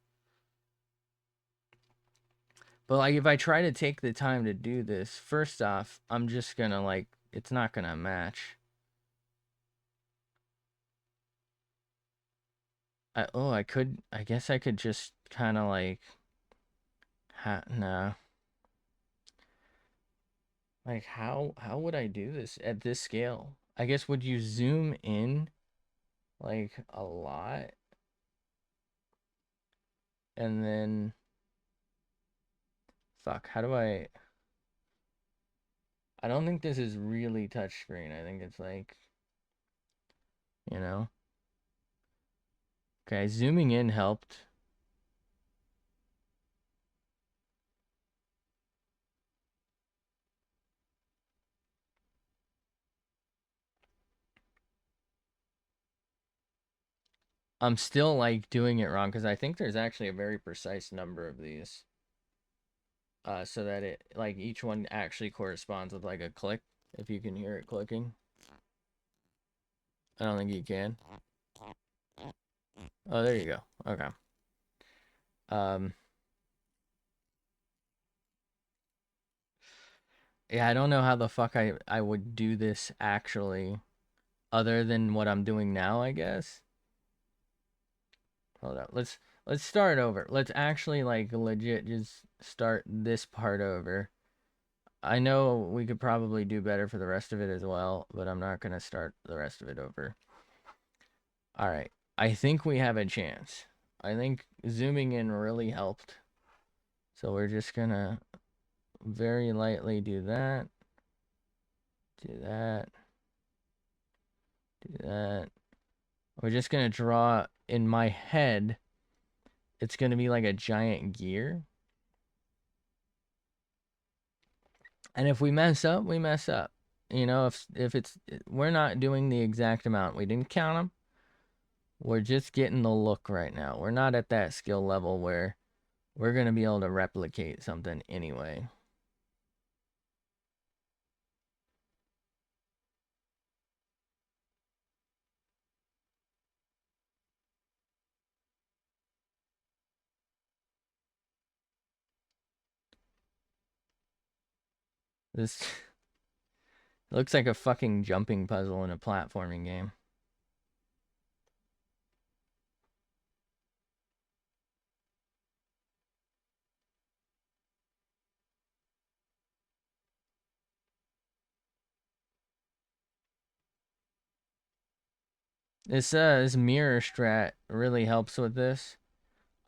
But like if I try to take the time to do this, first off, I'm just gonna like it's not gonna match. I guess I could just kind of like no. Like how would I do this at this scale? I guess would you zoom in like a lot and then fuck, how do I don't think this is really touchscreen. I think it's like, you know. Okay, zooming in helped. I'm still like doing it wrong because I think there's actually a very precise number of these. So that it like each one actually corresponds with like a click. If you can hear it clicking. I don't think you can. Oh, there you go. Okay. Um yeah, I don't know how the fuck I would do this actually other than what I'm doing now, I guess. Hold up. Let's start over. Let's actually like legit just start this part over. I know we could probably do better for the rest of it as well, but I'm not going to start the rest of it over. All right. I think we have a chance. I think zooming in really helped. So we're just going to very lightly do that. Do that. Do that. We're just going to draw in my head. It's going to be like a giant gear. And if we mess up, we mess up. You know, if it's we're not doing the exact amount. We didn't count them. We're just getting the look right now. We're not at that skill level where we're going to be able to replicate something anyway. This looks like a fucking jumping puzzle in a platforming game. This mirror strat really helps with this.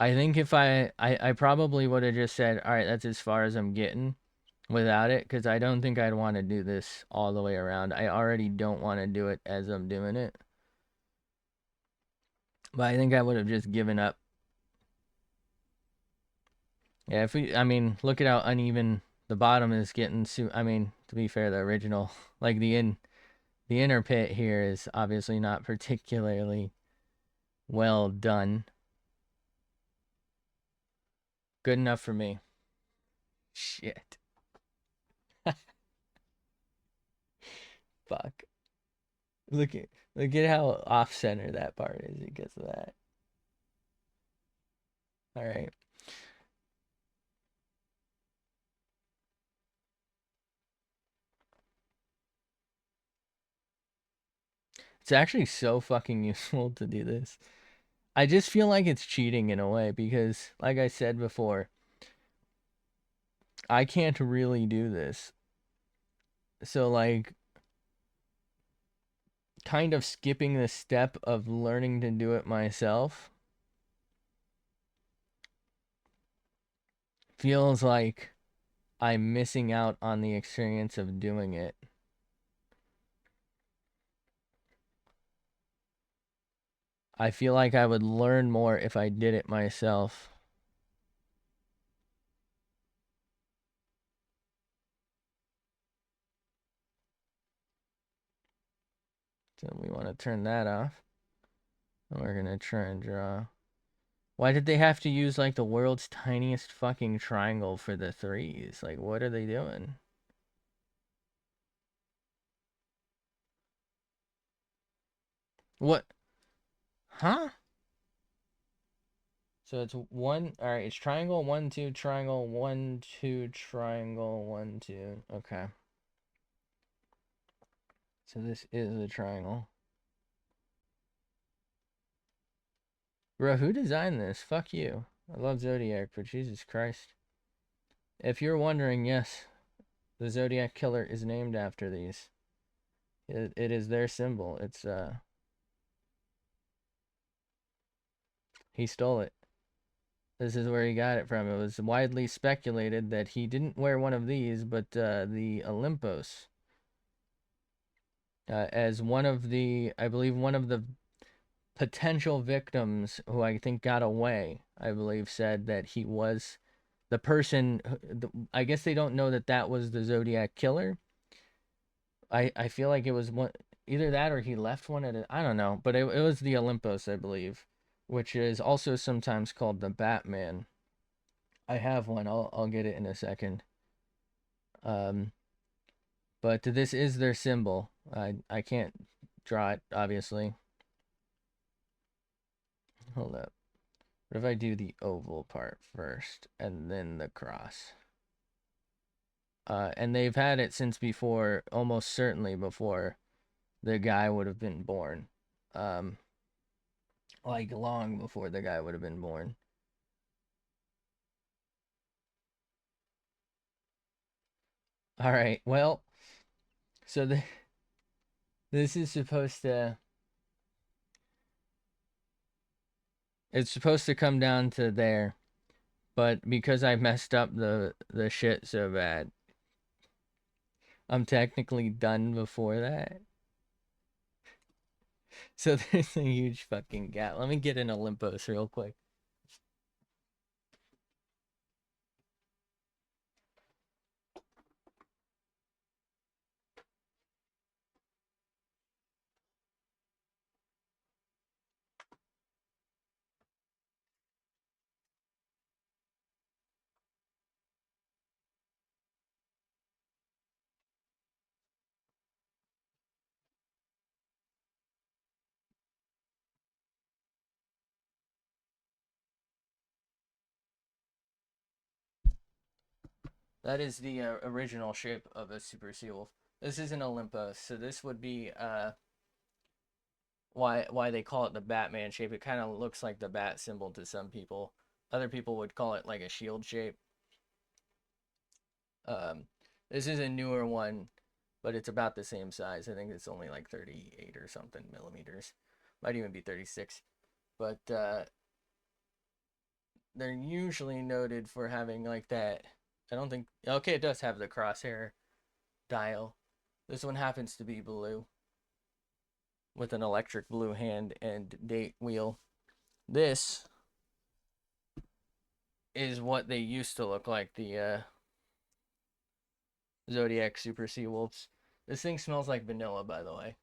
I think if I probably would have just said, all right, that's as far as I'm getting without it, because I don't think I'd want to do this all the way around. I already don't want to do it as I'm doing it. But I think I would have just given up. Yeah, I mean, look at how uneven the bottom is getting. I mean, to be fair, the original, like the inner pit here is obviously not particularly well done. Good enough for me. Shit. Fuck. Look at how off center that part is because of that. All right. It's actually so fucking useful to do this. I just feel like it's cheating in a way because, like I said before, I can't really do this. So, like, kind of skipping the step of learning to do it myself feels like I'm missing out on the experience of doing it. I feel like I would learn more if I did it myself. So we want to turn that off. And we're going to try and draw. Why did they have to use like the world's tiniest fucking triangle for the threes? Like, what are they doing? What? Huh? So it's one. All right, it's triangle, 1, 2, triangle, 1, 2, triangle, 1, 2. Okay. So this is a triangle. Bro, who designed this? Fuck you. I love Zodiac, but Jesus Christ. If you're wondering, yes, the Zodiac Killer is named after these. It is their symbol. It's, he stole it. This is where he got it from. It was widely speculated that he didn't wear one of these, but the Olympos. As one of the, I believe, one of the potential victims who I think got away, I believe, said that he was the person. I guess they don't know that that was the Zodiac Killer. I feel like it was one, either that or he left one at I don't know, but it was the Olympos, I believe, which is also sometimes called the Batman. I have one. I'll get it in a second. Um, but this is their symbol. I can't draw it obviously. Hold up. What if I do the oval part first and then the cross? And they've had it since before, almost certainly before the guy would have been born. Um, like long before the guy would have been born. All right. Well, so this is supposed to. It's supposed to come down to there, but because I messed up the shit so bad, I'm technically done before that. So there's a huge fucking gap. Let me get an Olympus real quick. That is the original shape of a super sea wolf. This is an Olympus, so this would be why they call it the Batman shape. It kind of looks like the bat symbol to some people. Other people would call it like a shield shape. Um, this is a newer one, but it's about the same size. I think it's only like 38 or something millimeters. Might even be 36. But they're usually noted for having like that. I don't think. Okay, it does have the crosshair dial. This one happens to be blue with an electric blue hand and date wheel. This is what they used to look like, the Zodiac Super Sea Wolves. This thing smells like vanilla, by the way.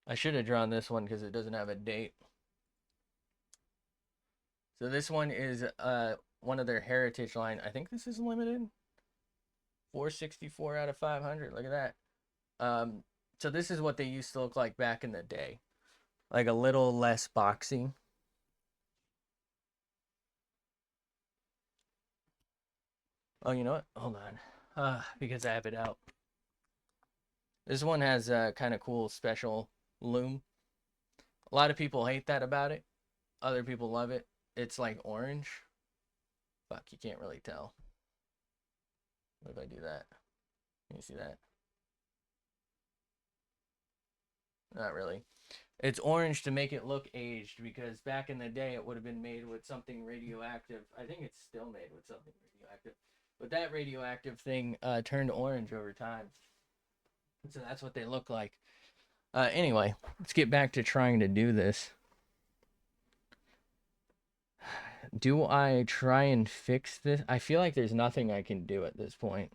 I should have drawn this one because it doesn't have a date. So this one is one of their heritage line. I think this is limited. 464 out of 500. Look at that. So this is what they used to look like back in the day. Like a little less boxy. Oh, you know what? Hold on. Because I have it out. This one has a kind of cool special loom. A lot of people hate that about it. Other people love it. It's like orange. Fuck, you can't really tell. What if I do that? Can you see that? Not really. It's orange to make it look aged because back in the day it would have been made with something radioactive. I think it's still made with something radioactive. But that radioactive thing turned orange over time. So that's what they look like. Anyway, let's get back to trying to do this. Do I try and fix this? I feel like there's nothing I can do at this point.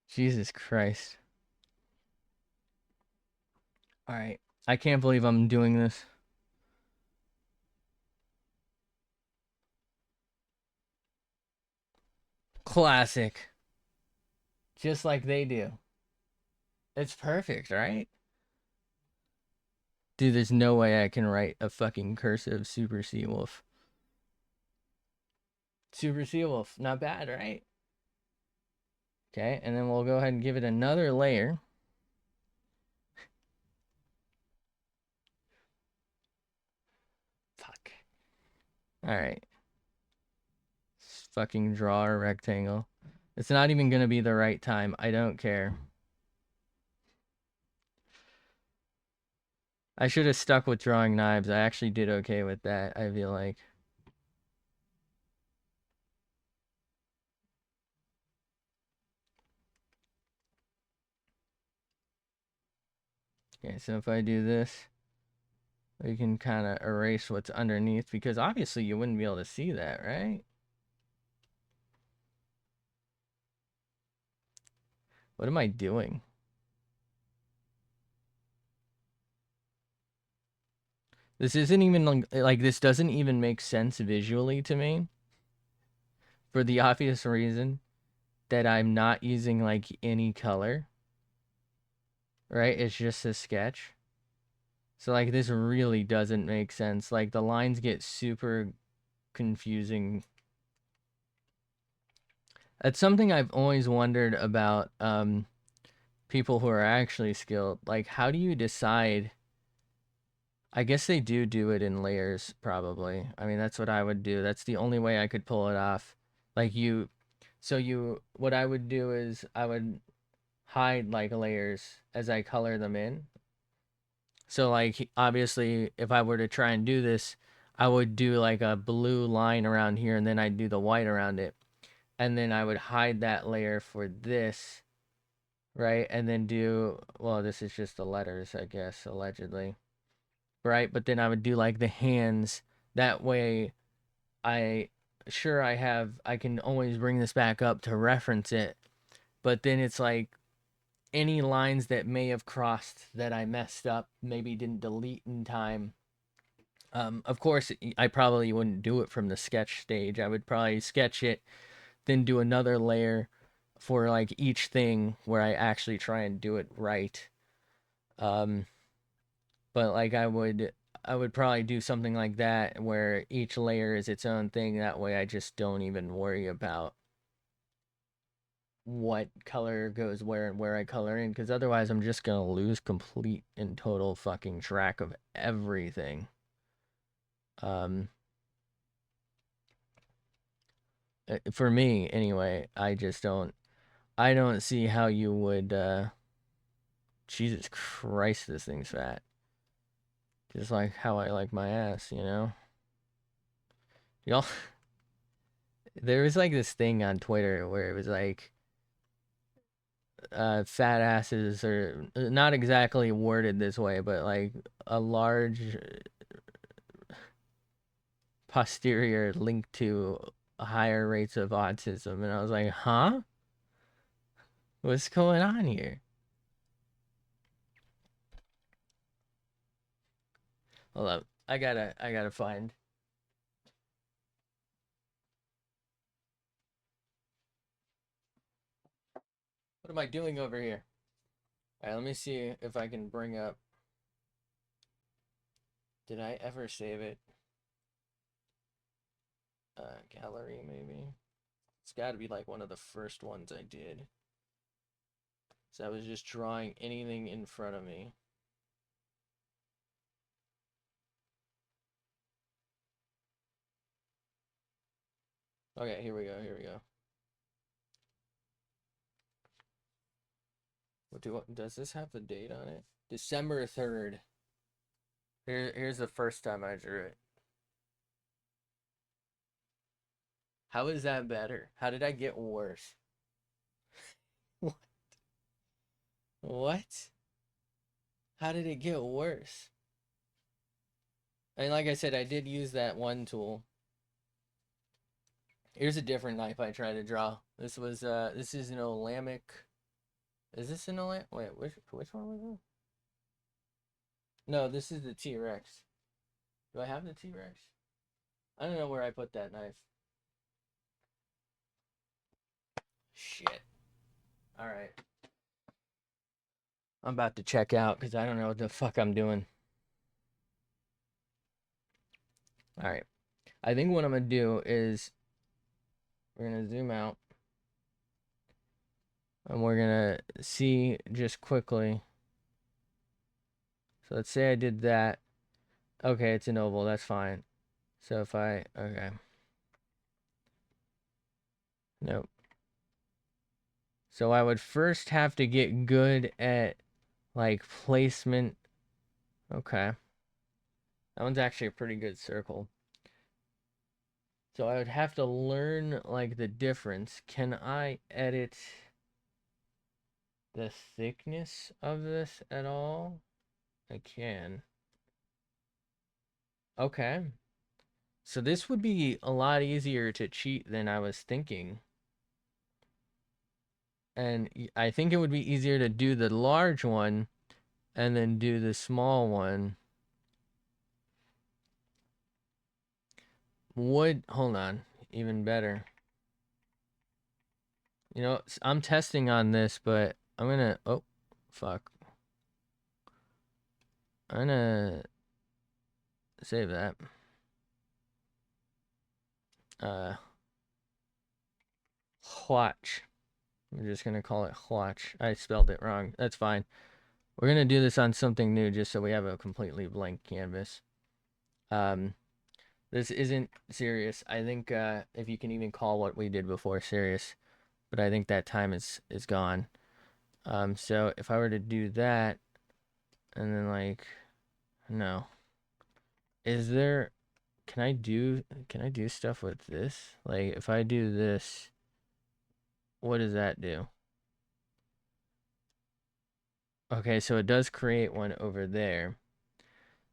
Jesus Christ. Alright. I can't believe I'm doing this. Classic. Just like they do. It's perfect, right? Dude, there's no way I can write a fucking cursive Super Sea Wolf. Super Sea Wolf. Not bad, right? Okay, and then we'll go ahead and give it another layer. Fuck. Alright. Let's fucking draw a rectangle. It's not even gonna be the right time. I don't care. I should have stuck with drawing knives. I actually did okay with that, I feel like. Okay, so if I do this, we can kind of erase what's underneath because obviously you wouldn't be able to see that, right? What am I doing? This isn't even like this doesn't even make sense visually to me for the obvious reason that I'm not using like any color, right? It's just a sketch. So like this really doesn't make sense. Like the lines get super confusing. That's something I've always wondered about people who are actually skilled. Like how do you decide? I guess they do it in layers, probably. I mean, that's what I would do. That's the only way I could pull it off. Like what I would do is I would hide like layers as I color them in. So like obviously if I were to try and do this, I would do like a blue line around here and then I'd do the white around it. And then I would hide that layer for this, right? And then well, this is just the letters, I guess, allegedly. Right? But then I would do like the hands. That way I I can always bring this back up to reference it. But then it's like any lines that may have crossed that I messed up, maybe didn't delete in time. Of course, I probably wouldn't do it from the sketch stage. I would probably sketch it, then do another layer for like each thing where I actually try and do it right. Um, but like I would probably do something like that where each layer is its own thing. That way I just don't even worry about what color goes where and where I color in, because otherwise I'm just gonna lose complete and total fucking track of everything. For me anyway, I don't see how you would Jesus Christ, this thing's fat. Just like how I like my ass, you know? Y'all there was like this thing on Twitter where it was like fat asses, or not exactly worded this way, but like a large posterior linked to higher rates of autism, and I was like, huh? What's going on here? Hold up. I gotta find. What am I doing over here? Alright, let me see if I can bring up. Did I ever save it? Gallery, maybe? It's gotta be like one of the first ones I did. So I was just drawing anything in front of me. Okay, here we go, here we go. Does this have the date on it? December 3rd. Here's the first time I drew it. How is that better? How did I get worse? What? What? How did it get worse? And like I said, I did use that one tool. Here's a different knife I tried to draw. This is an Olamic. Is this an Olamic? Wait, which one was it? No, this is the T-Rex. Do I have the T-Rex? I don't know where I put that knife. Shit. All right. I'm about to check out because I don't know what the fuck I'm doing. All right. I think what I'm going to do is we're going to zoom out and we're going to see just quickly. So let's say I did that. Okay, it's an oval. That's fine. So if okay. Nope. So I would first have to get good at like placement. Okay. That one's actually a pretty good circle. So I would have to learn like the difference. Can I edit the thickness of this at all? I can. Okay. So this would be a lot easier to cheat than I was thinking. And I think it would be easier to do the large one and then do the small one. Hold on, even better. You know, I'm testing on this, but I'm gonna, oh, fuck. I'm gonna save that. Watch. We're just gonna call it watch. I spelled it wrong. That's fine. We're gonna do this on something new just so we have a completely blank canvas. This isn't serious. I think if you can even call what we did before serious, but I think that time is gone. So if I were to do that, and then like, no, is there? Can I do stuff with this? Like if I do this, what does that do? Okay, so it does create one over there.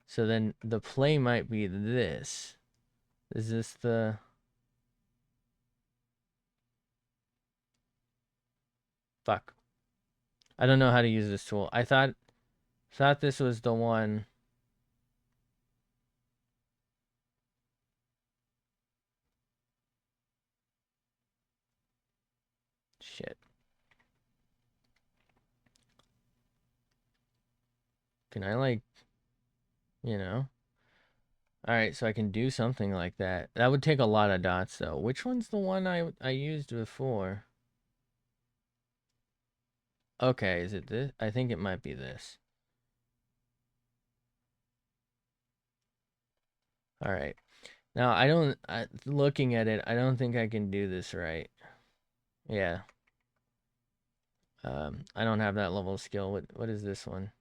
So then the play might be this. Is this the... Fuck. I don't know how to use this tool. I thought this was the one. Shit. Can I like, you know? All right, so I can do something like that. That would take a lot of dots, though. Which one's the one I used before? Okay, is it this? I think it might be this. All right. Now, looking at it, I don't think I can do this right. Yeah. I don't have that level of skill. What is this one?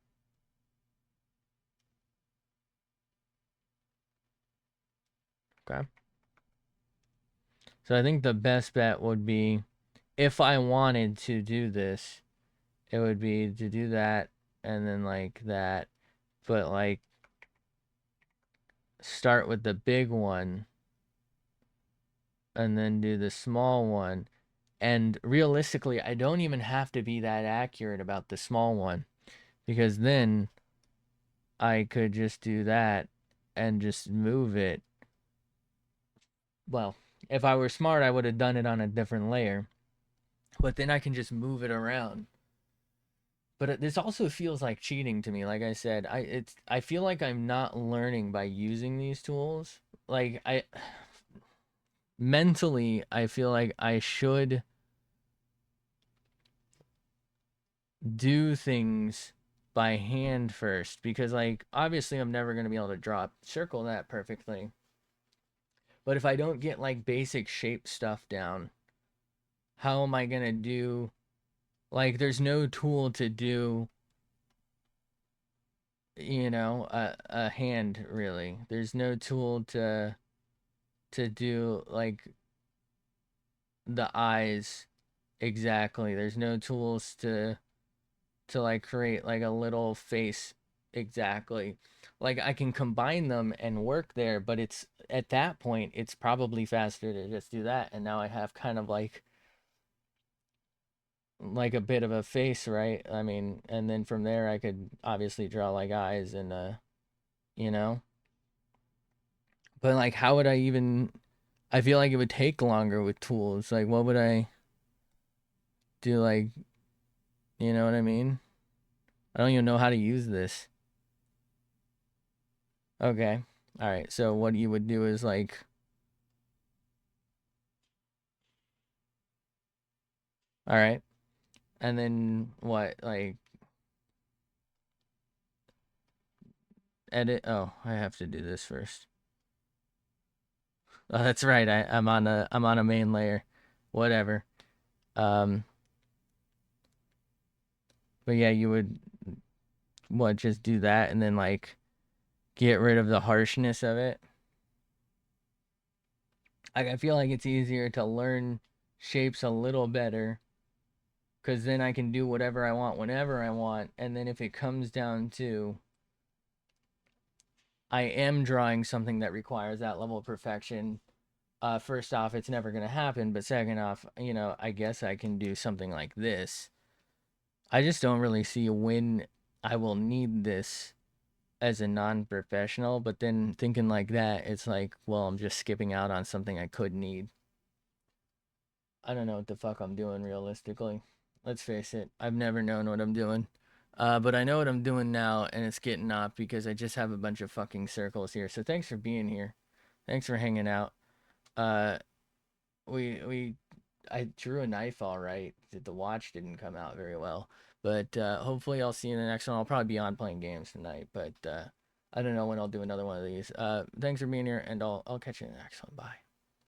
Okay. So I think the best bet would be, if I wanted to do this, it would be to do that and then like that, but like start with the big one and then do the small one. And realistically, I don't even have to be that accurate about the small one, because then I could just do that and just move it. Well, if I were smart, I would have done it on a different layer, but then I can just move it around. But this also feels like cheating to me. Like I said, I feel like I'm not learning by using these tools. Like I mentally, I feel like I should do things by hand first, because like obviously I'm never going to be able to circle that perfectly. But if I don't get like basic shape stuff down, how am I going to do, like there's no tool to do, a hand really. There's no tool to do like the eyes exactly. There's no tools to like create like a little face exactly. Like I can combine them and work there, but it's at that point it's probably faster to just do that. And now I have kind of like a bit of a face, right? I mean, and then from there I could obviously draw like eyes and you know. But like how would I even, I feel like it would take longer with tools. Like what would I do, like, you know what I mean? I don't even know how to use this. Okay. All right. So what you would do is like, all right. And then what? Like edit. Oh, I have to do this first. Oh, that's right. I'm on a main layer. Whatever. Um, but yeah, you would what, just do that and then like get rid of the harshness of it. Like I feel like it's easier to learn shapes a little better, because then I can do whatever I want whenever I want. And then if it comes down to I am drawing something that requires that level of perfection, first off, it's never going to happen. But second off, I guess I can do something like this. I just don't really see when I will need this as a non-professional. But then thinking like that, it's like, well, I'm just skipping out on something I could need. I don't know what the fuck I'm doing realistically. Let's face it, I've never known what I'm doing. But I know what I'm doing now, and it's getting off because I just have a bunch of fucking circles here. So thanks for being here. Thanks for hanging out. Uh, we I drew a knife all right. The watch didn't come out very well, but hopefully I'll see you in the next one. I'll probably be on playing games tonight, but I don't know when I'll do another one of these. Thanks for being here, and I'll catch you in the next one. Bye.